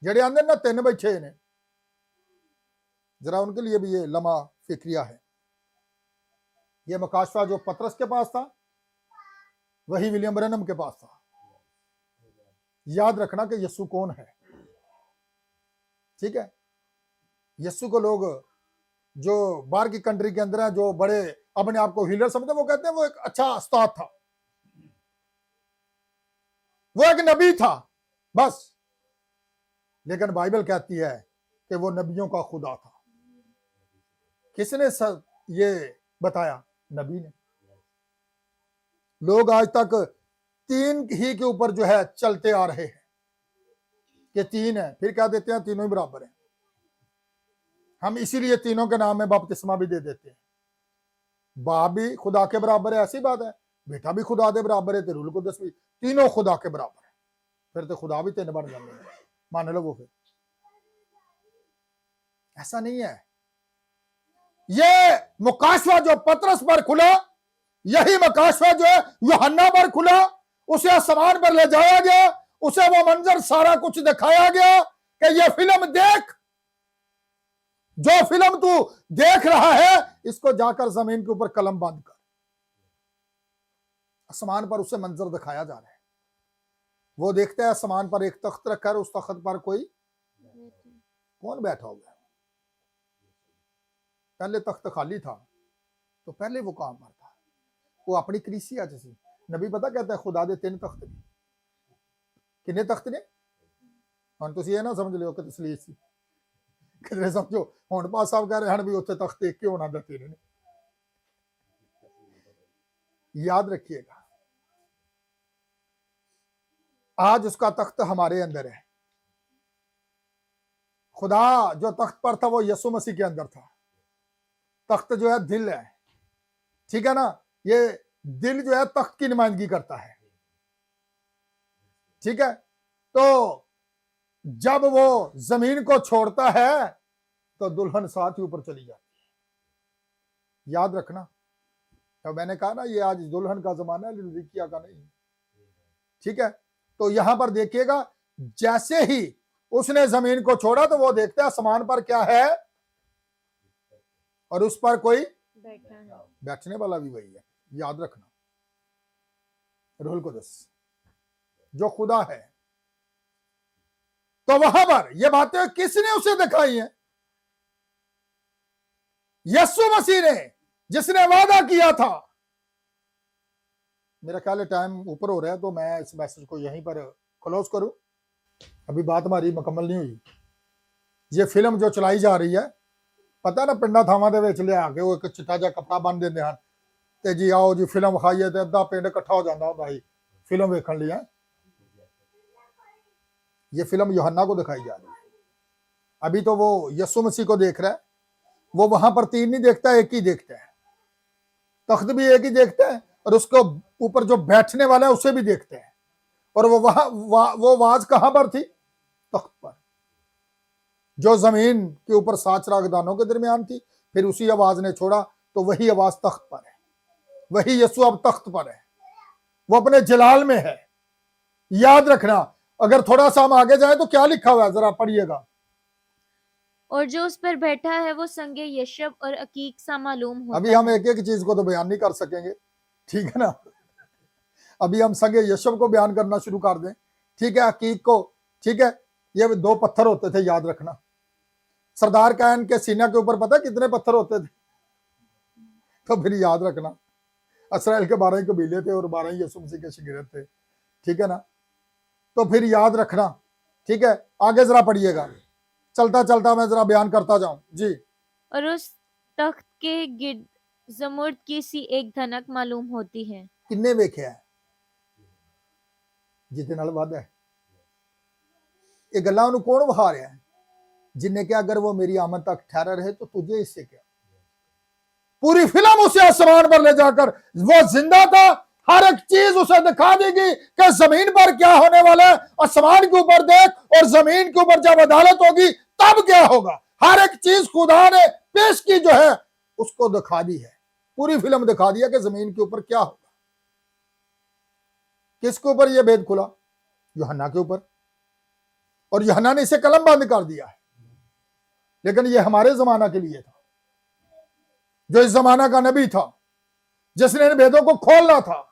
जेड़े आंदे ना तीन बैठे ने, जरा उनके लिए भी ये लम्हा फिक्रिया है। ये मकाशफा जो पतरस के पास था वही विलियम ब्रैनम के पास था। याद रखना कि यीशु कौन है। ठीक है यीशु को लोग जो बाहर की कंट्री के अंदर है, जो बड़े अपने आप को हीलर समझते, वो कहते हैं वो एक अच्छा उस्ताद था, वो एक नबी था बस। लेकिन बाइबल कहती है कि वो नबियों का खुदा था। किसने ये बताया? नबी ने। लोग आज तक तीन ही के ऊपर जो है चलते आ रहे हैं कि तीन है, फिर क्या देते हैं तीनों ही बराबर हैं। हम इसीलिए तीनों के नाम में बपतिस्मा भी दे देते हैं। बाप भी खुदा के बराबर है, ऐसी बात है, बेटा भी खुदा के बराबर है, रूल कुदस भी, तीनों खुदा के बराबर है। फिर तो खुदा भी तीन बन जाते हैं, मान लो वो। फिर ऐसा नहीं है। ये मुकाशवा जो पतरस पर खुला, यही मुकाशवा जो है यूहन्ना पर खुला, उसे आसमान पर ले जाया गया, उसे वो मंजर सारा कुछ दिखाया गया कि ये फिल्म देख, जो फिल्म तू देख रहा है इसको जाकर जमीन के ऊपर कलम बंद कर। आसमान पर उसे मंजर दिखाया जा रहा है। वो देखता है आसमान पर एक तख्त रखकर उस तख्त पर कोई कौन बैठा हुआ है। पहले तख्त खाली था तो पहले वो काम पर था, वो अपनी कलीसिया च सी। नबी पता कहता है खुदा दे तीन तख्त ने। किन्ने तख्त ने? हम तुम ये ना समझ लियो कि तसलीस सी कितने समझो हुण पास साहब कह रहे हैं भी उत्थे तख्त एक क्यों ना दे ने। याद रखिएगा आज उसका तख्त हमारे अंदर है। खुदा जो तख्त पर था वो यीशु मसीह के अंदर था। तख्त जो है दिल है, ठीक है ना। ये दिल जो है तख्त की नुमाइंदगी करता है, ठीक है। तो जब वो जमीन को छोड़ता है तो दुल्हन साथ ही ऊपर चली जाती है। याद रखना, तो मैंने कहा ना ये आज दुल्हन का जमाना है, लुदिकिया का नहीं, ठीक है। तो यहां पर देखिएगा जैसे ही उसने जमीन को छोड़ा तो वो देखता है आसमान पर क्या है और उस पर कोई बैठा है। बैठने वाला भी वही है। याद रखना, रूहुल कुदस जो खुदा है। तो वहां पर ये बातें किसने उसे दिखाई हैं? यीशु मसीह ने, जिसने वादा किया था। मेरा ख्याल है टाइम ऊपर हो रहा है तो मैं इस मैसेज को यहीं पर क्लोज करूं। अभी बात हमारी मुकम्मल नहीं हुई। ये फिल्म जो चलाई जा रही है, पता ना पिंडा थावां दे विच लिया के वो एक चिट्टा जिहा कपड़ा बन देंदे हन ते जी आओ जी फिल्म खाइए ते अद्धा पिंड इकट्ठा हो जाता होंदा ही फिल्म वेखण लई। ये फिल्म यूहन्ना को दिखाई जा रही है। अभी तो वो यीशु मसीह को देख रहा है। वो वहां पर तीन नहीं देखता, एक ही देखता है। तख्त भी एक ही देखता है और उसको ऊपर जो बैठने वाला है उसे भी देखते हैं। और वो आवाज कहां पर थी? तख्त पर, जो जमीन के ऊपर 7 चरागदानों के दरमियान थी। फिर उसी आवाज ने छोड़ा तो वही आवाज तख्त पर है, वही यीशु अब तख्त पर है, वो अपने जलाल में है। याद रखना, अगर थोड़ा सा हम आगे जाए तो क्या लिखा हुआ है, जरा पढ़िएगा। और जो उस पर बैठा है वो संगे यशब और अकीक सा मालूम होता अभी हम है। एक एक चीज को तो बयान नहीं कर सकेंगे, ठीक है ना। अभी हम संगे यशब को बयान करना शुरू कर दें, ठीक है, अकीक को, ठीक है। ये 2 पत्थर होते थे, याद रखना। सरदार कैन के सीना के ऊपर पता कितने पत्थर होते थे? तो फिर याद रखना, इसराइल के 12 कबीले थे और 12 यीशु मसीह के शागिर्द थे, ठीक है ना। तो फिर याद रखना, ठीक है। आगे जरा पढ़िएगा, चलता चलता मैं जरा बयान करता जाऊं जी। और उस तख्त के गिर्द जमुर्द की सी एक धनक मालूम होती है। किन्ने वेख्या है? जिहदे नाल वादा है। ये गल्लां उन्होंने कौन विखा रहा है? जिन्हें क्या, अगर वो मेरी आमद तक ठहरा रहे तो तुझे इससे क्या। पूरी फिल्म उसे आसमान पर ले जाकर, वो जिंदा था, हर एक चीज उसे दिखा देगी कि जमीन पर क्या होने वाला है। आसमान के ऊपर देख, और जमीन के ऊपर जब अदालत होगी तब क्या होगा। हर एक चीज खुदा ने पेश की जो है उसको दिखा दी है, पूरी फिल्म दिखा दिया कि जमीन के ऊपर क्या होगा। किसके ऊपर यह भेद खुला? यूहन्ना के ऊपर, और यूहन्ना ने इसे कलम बंद कर दिया है। लेकिन यह हमारे जमाना के लिए था, जो इस जमाना का नबी था, जिसने इन भेदों को खोलना था।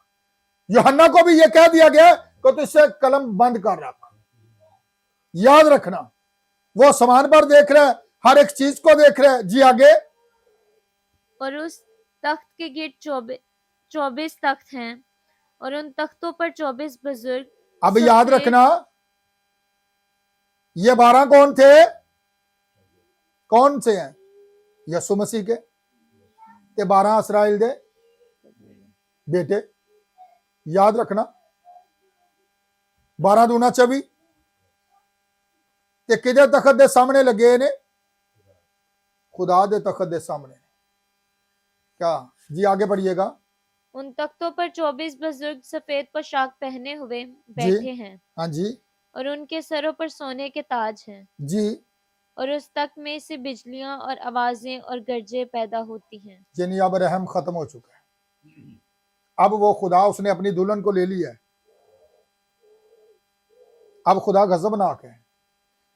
यूहन्ना को भी यह कह दिया गया कि तो इसे कलम बंद कर रख। याद रखना, वो आसमान पर देख रहा है, हर एक चीज को देख रहा है जी। आगे, और उस तख्त के गिर्द 24 तख्त हैं, और उन तख्तों पर 24 बुजुर्ग। अब याद रखना, ये 12 कौन थे? कौन से हैं? यीशु मसीह के ते 12 इसराइल दे बेटे। याद रखना, 12 दूना 24 ते किदे तखत दे सामने लगे ने? खुदा दे तखत दे सामने। क्या जी? आगे बढ़िएगा। उन तख्तों पर 24 बुजुर्ग सफेद पोशाक पहने हुए बैठे हैं, हाँ जी और उनके सरों पर सोने के ताज हैं। जी। और उस तख्त में से बिजलियां और आवाजें और गरजे पैदा होती हैं। यानी अब रहम खत्म हो चुका है। अब वो खुदा, उसने अपनी दुल्हन को ले लिया है। अब खुदा गजबनाक है।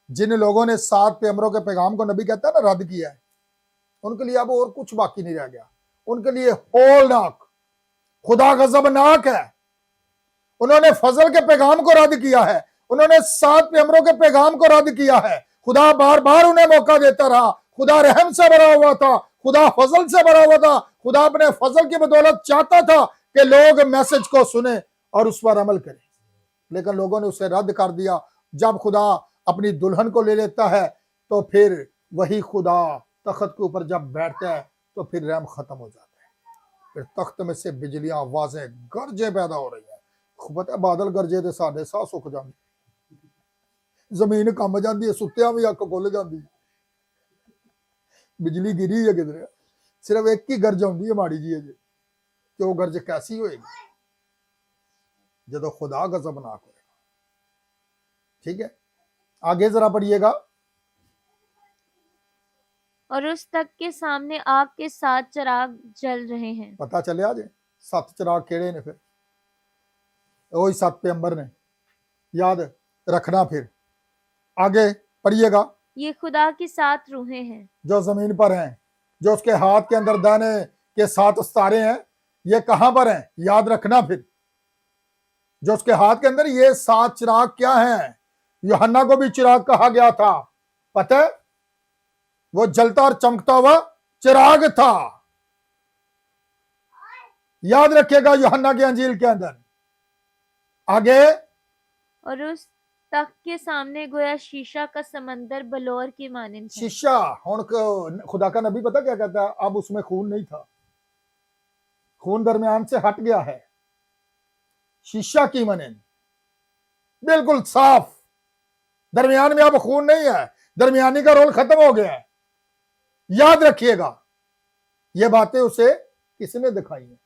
जिन लोगों ने 7 पैगंबरों के पैगाम को, नबी कहता है ना, रद्द किया है, उनके लिए अब और कुछ बाकी नहीं रह गया। उनके लिए होलनाक, खुदा गजबनाक है। उन्होंने फजल के पैगाम को रद्द किया है, उन्होंने 7 पैगंबरों के पैगाम को रद्द किया है। खुदा बार बार उन्हें मौका देता रहा। खुदा रहम से भरा हुआ था, खुदा फजल से भरा हुआ था। खुदा अपने फजल की बदौलत चाहता था कि लोग मैसेज को सुने और उस पर अमल करें, लेकिन लोगों ने उसे रद्द कर दिया। जब खुदा अपनी दुल्हन को ले लेता है तो फिर वही खुदा तख्त के ऊपर जब बैठता है तो फिर रहम खत्म हो जाता है। फिर तख्त में से बिजलियां, आवाजें, गरजे पैदा हो रही है। पता बादल गरजे तो साढ़े साह सुख जाते, जमीन कम जाती है, सुत्तिया भी अक खुल जाती है। बिजली गिरी है किधर, सिर्फ एक ही गरज आती है माड़ी जी। अजे कि वो गरज कैसी होएगी? जो खुदा गजबनाक होएगा। ठीक है, आगे जरा पढ़िएगा। और उस तख्त के सामने आग के 7 चिराग जल रहे हैं। पता चले आज 7 चिराग केड़े ने? फिर वही 7 पैगंबर ने, याद रखना। फिर आगे पढ़िएगा। ये खुदा की 7 रूहें हैं जो जमीन पर हैं, जो उसके हाथ के अंदर दाने के 7 सितारे हैं, ये कहां पर हैं? याद रखना। फिर जो उसके हाथ के अंदर ये 7 चिराग क्या हैं? यूहन्ना को भी चिराग कहा गया था, पता है? वो जलता और चमकता हुआ चिराग था। याद रखिएगा, यूहन्ना की अंजील के अंदर। आगे, और उस तख्त के सामने गोया शीशा का समंदर बलौर की मानिंद है। शीशा। हुण खुदा का नबी पता क्या कहता है? अब उसमें खून नहीं था, खून दरमियान से हट गया है। शीशा की मानिंद बिल्कुल साफ, दरमियान में अब खून नहीं है, दरमियानी का रोल खत्म हो गया है। याद रखिएगा, ये बातें उसे किसने दिखाई है?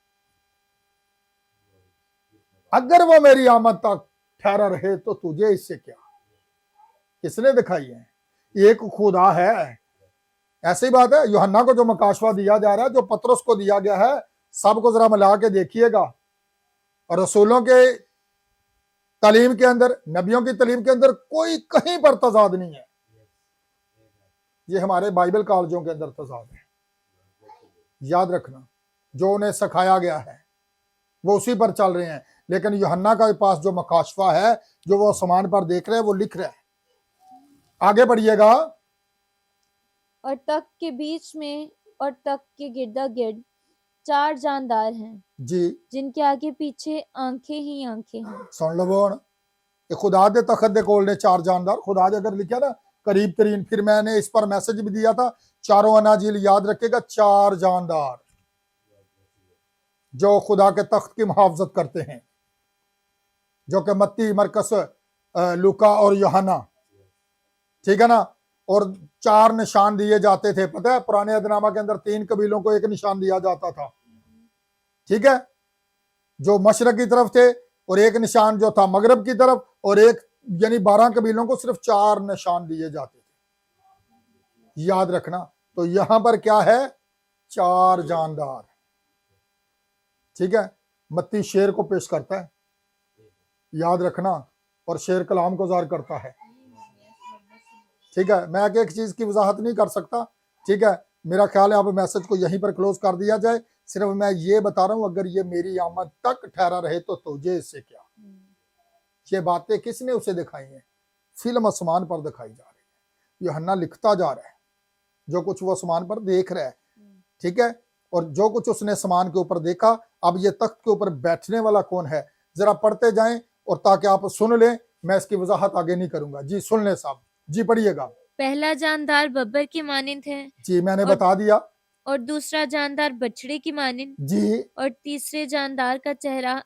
अगर वो मेरी आमद तक ठहरा रहे तो तुझे इससे क्या। किसने दिखाई है? एक खुदा है। ऐसी बात है, यूहन्ना को जो मकाशवा दिया जा रहा है, जो पतरस को दिया गया है, सबको जरा मिला के देखिएगा। और रसूलों के तालीम के अंदर, नबियों की तालीम के अंदर कोई कहीं पर तजाद नहीं है। ये हमारे बाइबल कॉलेजों के अंदर तजाद है। याद रखना, जो उन्हें सिखाया गया है वो उसी पर चल रहे हैं। लेकिन यूहन्ना का पास जो मकाशवा है, जो वो आसमान पर देख रहे हैं, वो लिख रहे हैं। आगे बढ़िएगा। और तख्त के बीच में और तख्त के गिर्दा गिर्द 4 जानदार हैं, जी जिनके आगे पीछे आंखें ही आंखें हैं। सुन लो बोन, ये खुदा दे तखत दे कोल ने 4 जानदार। खुदा ने अगर लिखा ना करीब तरीन, फिर मैंने इस पर मैसेज भी दिया था, चारों अनाजील याद रखेगा, 4 जानदार जो खुदा के तख्त की मुहाफजत करते हैं, जो कि मत्ती, मरकस, लूका और यूहन्ना, ठीक है ना। और 4 निशान दिए जाते थे। पता है, पुराने अहदनामा के अंदर 3 कबीलों को एक निशान दिया जाता था, ठीक है, जो मशरक की तरफ थे, और एक निशान जो था मगरब की तरफ, और एक यानी 12 कबीलों को सिर्फ 4 निशान दिए जाते थे। याद रखना। तो यहां पर क्या है? 4 जानदार, ठीक है। मत्ती शेर को पेश करता है, याद रखना, और शेर कलाम को ज़ाहिर करता है, ठीक है। मैं एक चीज की वजाहत नहीं कर सकता, ठीक है। मेरा ख्याल है अब मैसेज को यहीं पर क्लोज कर दिया जाए। सिर्फ मैं ये बता रहा हूं, अगर ये मेरी आमद तक ठहरा रहे तो तुझे इससे क्या। ये बातें किसने उसे दिखाई हैं? फिल्म आसमान पर दिखाई जा रही है। यूहन्ना लिखता जा रहा है जो कुछ वो आसमान पर देख रहा है, ठीक है। और जो कुछ उसने आसमान के ऊपर देखा, अब ये तख्त के ऊपर बैठने वाला कौन है, जरा पढ़ते जाएं, और ताकि आप सुन लें। मैं इसकी वजाहत आगे नहीं करूंगा। जी सुन लें साहब, जी पढ़िएगा। पहला जानदार बब्बर की मानिंद है, जी मैंने बता दिया। और दूसरा जानदार बछड़े की मानिंद, जी और तीसरे जानदार का चेहरा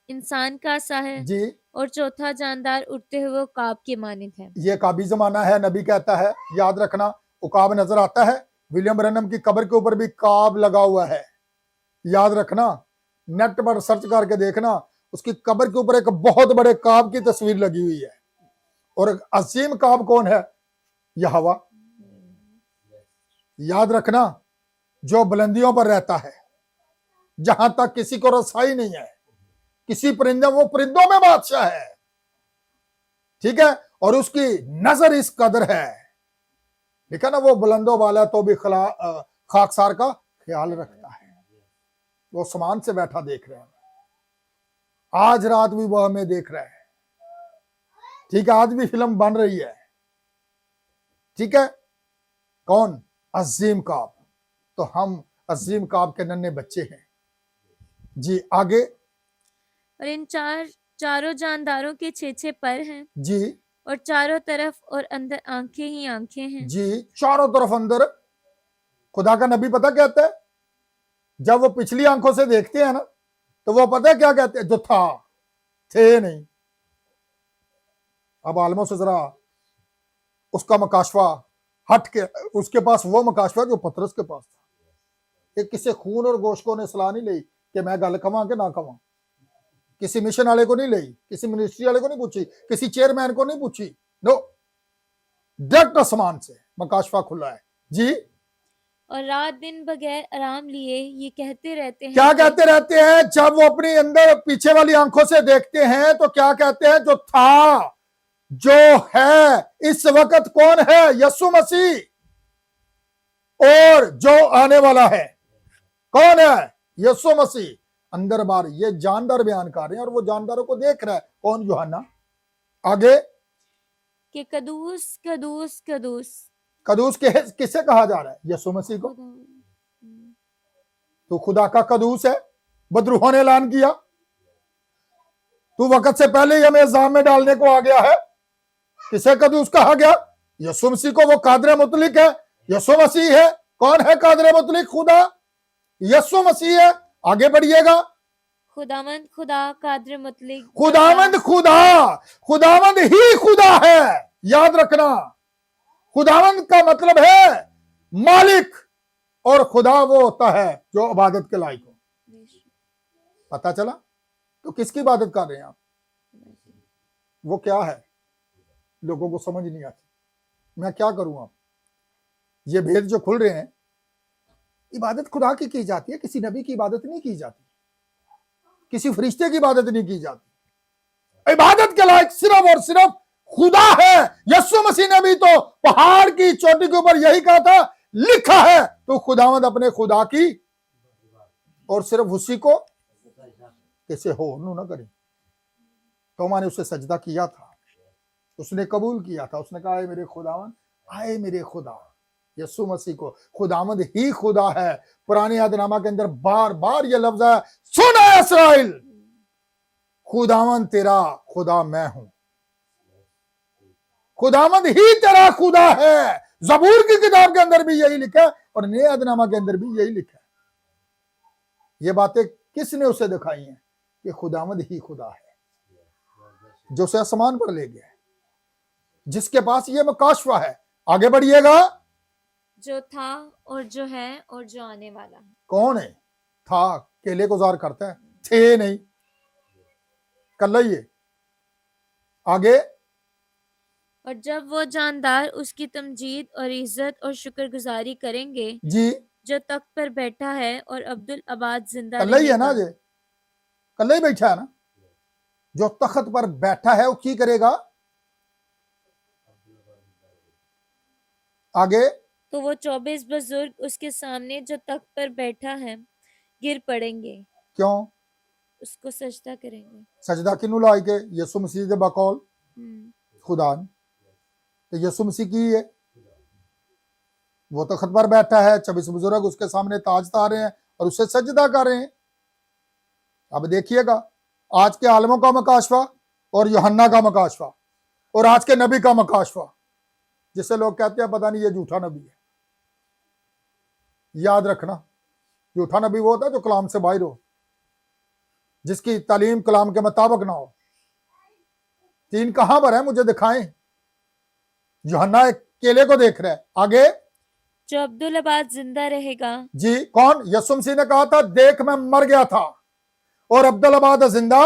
इंसान का सा है, जी, और चौथा जानदार उड़ते हुए उकाब की मानिंद है। ये काबी जमाना है, नबी कहता है, याद रखना। उकाब नजर आता है, विलियम ब्रैनम की कब्र के ऊपर भी काब लगा हुआ है, याद रखना। नेट पर सर्च करके देखना, उसकी कब्र के ऊपर एक बहुत बड़े काब की तस्वीर लगी हुई है। और अजीम काब कौन है? यहोवा, याद रखना, जो बुलंदियों पर रहता है, जहां तक किसी को रसाई नहीं है। किसी परिंदे, वो परिंदों में बादशाह है, ठीक है। और उसकी नजर इस कदर है, ठीक है ना, वो बुलंदों वाला तो भी खाकसार का ख्याल रखता है। वो आसमान से बैठा देख रहे हैं, आज रात भी वो हमें देख रहा है, ठीक है। आज भी फिल्म बन रही है, ठीक है। कौन? अजीम काब। तो हम अजीम काब के नन्हे बच्चे हैं। जी आगे। और इन चारों जानदारों के 6 पर हैं, जी और चारों तरफ और अंदर आंखें ही आंखें हैं। जी, चारों तरफ अंदर। खुदा का नबी पता कहता है, जब वो पिछली आंखों से देखते हैं ना, तो वो पता है क्या कहते हैं? जो था, थे नहीं। अब आलमों से जरा उसका मकाशवा हट के, उसके पास वो मकाशवा जो पतरस के पास था। ये किसी खून और गोश्त ने सलाह नहीं ली कि मैं गल कवां कि ना कवां। किसी मिशन वाले को नहीं ली, किसी मिनिस्ट्री वाले को नहीं पूछी, किसी चेयरमैन को नहीं पूछी। नो, डायरेक्ट आसमान से मकाशवा खुला है। जी। और रात दिन बगैर आराम लिए ये कहते रहते हैं। क्या कहते रहते हैं? जब वो अपनी अंदर पीछे वाली आंखों से देखते हैं तो क्या कहते हैं? जो था, जो है, इस वक्त कौन है? यीशु मसीह। और जो आने वाला है कौन है? यीशु मसीह। अंदर बाहर ये जानदार बयान कर रहे हैं, और वो जानदारों को देख रहा है। कौन? यूहन्ना। आगे। कि कदूस कदूस कदूस। कदूस किसे कहा जा रहा है? यीशु मसीह को। तो खुदा का कदूस है। बदरूहों ने ऐलान किया, तू वक्त से पहले ही हमें इल्जाम में डालने को आ गया है। किसे कदूस कहा गया? यीशु मसीह को। वो कादर मुतलिक है, यीशु मसीह है। कौन है कादर मुतलिक? खुदा, यीशु मसीह है। आगे बढ़िएगा। खुदावंद खुदा कादर मुतलिक। खुदावंद खुदा, खुदावंद ही खुदा है। याद रखना, खुदावंद का मतलब है मालिक, और खुदा वो होता है जो इबादत के लायक हो। पता चला? तो किसकी इबादत कर रहे हैं आप? वो क्या है, लोगों को समझ नहीं आती। मैं क्या करूं अब, ये भेद जो खुल रहे हैं, इबादत खुदा की जाती है, किसी नबी की इबादत नहीं की जाती, किसी फरिश्ते की इबादत नहीं की जाती। इबादत के लायक सिर्फ और सिर्फ खुदा है। यीशु मसीह ने भी तो पहाड़ की चोटी के ऊपर यही कहा था, लिखा है, तो खुदावंद अपने खुदा की और सिर्फ उसी को कैसे हो ना करें। तो मैंने उसे सजदा किया था, उसने कबूल किया था, उसने कहा, आए मेरे खुदावंद, आए मेरे खुदा। यीशु मसीह को खुदावंद ही खुदा है। पुराने यादनामा के अंदर बार बार यह लफ्ज है, सुन ऐ इस्राएल, खुदावंद तेरा खुदा मैं हूं। खुदावंद ही तेरा खुदा है। जबूर की किताब के अंदर भी यही लिखा है और नए यादनामा के अंदर भी यही लिखा है। ये बातें किसने उसे दिखाई हैं कि खुदावंद ही खुदा है, जो उसे आसमान पर ले गया है, जिसके पास ये मकाशवा है। आगे बढ़िएगा। जो था और जो है और जो आने वाला है। कौन है? था केले को जार करता है, थे नहीं, कल ही है। आगे, और जब वो जानदार उसकी तमजीद और इज्जत और शुक्रगुजारी करेंगे जी, जो तख्त पर बैठा है और अब्दुल अबाद जिंदा कल ही है ना, रहेगा। जे कल ही बैठा है ना, जो तख्त पर बैठा है वो की करेगा। आगे, तो वो 24 बुजुर्ग उसके सामने जो तख्त पर बैठा है गिर पड़ेंगे, क्यों उसको सजदा करेंगे। सजदा किनू लाई के? यीशु मसीह के बकौल खुदा ने। तो यीशु मसीह की है, वो तख्त पर बैठा है, 24 बुजुर्ग उसके सामने ताज तारे हैं और उसे सजदा कर रहे हैं। अब देखिएगा, आज के आलमों का मकाशवा और यूहन्ना का मकाशवा और आज के नबी का मकाशवा, जिसे लोग कहते हैं पता नहीं ये झूठा नबी है। याद रखना, झूठा नबी वो होता है जो कलाम से बाहर हो, जिसकी तालीम कलाम के मुताबिक ना हो। तीन कहां पर है, मुझे दिखाएं। यूहन्ना एक केले को देख रहा है। आगे, जो अब्दुल अबाद जिंदा रहेगा। जी, कौन? यीशु मसीह ने कहा था, देख मैं मर गया था और अब्दुल अबाद जिंदा।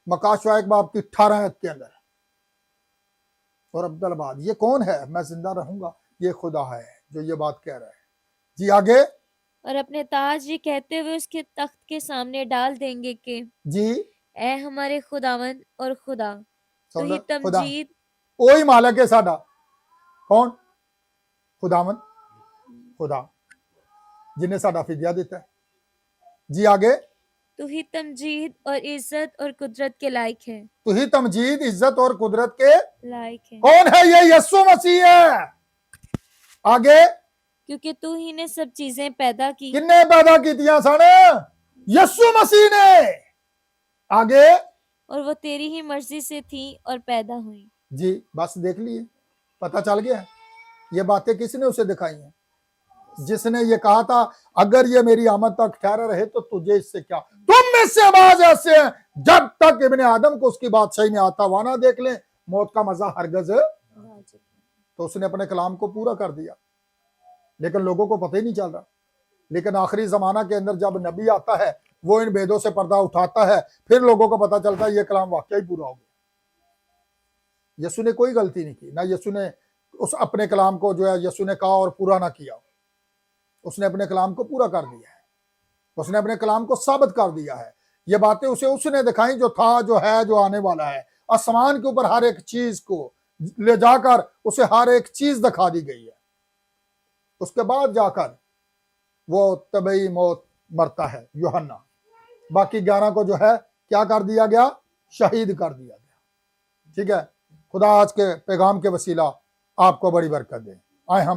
मकाशवा एक बाब की 18 आयत के अंदर। और अब्दुल अबाद ये कौन है? मैं जिंदा रहूंगा, ये खुदा है जो ये बात कह रहा है। जी, आगे, और अपने ताज ये कहते हुए उसके तख्त के सामने डाल देंगे कि जी, ए हमारे खुदावंद और खुदा, तो ही खुदा, तमजीद। ओही मालक है साडा। कौन? खुदावन, खुदा जिन्हें साडा फिदिया दिता है। जी, आगे, तो ही तमजीद और इज्जत और कुदरत के लायक है। तो ही तमजीद, इज्जत और कुदरत के लायक है। कौन है? ये यीशु मसीह है। आगे, क्योंकि तू ही ने सब चीजें पैदा की। किन्ने पैदा कीतियां सन? यीशु मसीह ने। आगे, और वो तेरी ही मर्जी से थी और पैदा हुई। जी, बस देख लिए, पता चल गया। ये बातें किसने उसे दिखाई हैं? जिसने ये कहा था, अगर ये मेरी आमद तक ठहरा रहे तो तुझे इससे क्या, तुम में से आवाज ऐसे हैं जब तक इब्ने आदम को उसकी बादशाही में आता हुआ ना देख ले, मौत का मजा हरगज। तो उसने अपने कलाम को पूरा कर दिया, लेकिन लोगों को पता ही नहीं चल रहा। लेकिन आखिरी जमाना के अंदर जब नबी आता है, वो इन भेदों से पर्दा उठाता है, फिर लोगों को पता चलता है ये कलाम वाकई पूरा हो गया। यीशु ने कोई गलती नहीं की, ना यीशु ने उस अपने कलाम को जो है यीशु ने कहा और पूरा ना किया। उसने अपने कलाम को पूरा कर दिया है, उसने अपने कलाम को साबित कर दिया है। ये बातें उसे उसने दिखाई जो था, जो है, जो आने वाला है। आसमान के ऊपर हर एक चीज को ले जाकर उसे हर एक चीज दिखा दी गई है। उसके बाद जाकर वो तबई मौत मरता है यूहन्ना। बाकी 11 को जो है क्या कर दिया गया? शहीद कर दिया गया। ठीक है, खुदा आज के पैगाम के वसीला आपको बड़ी बरकत दे। आए हम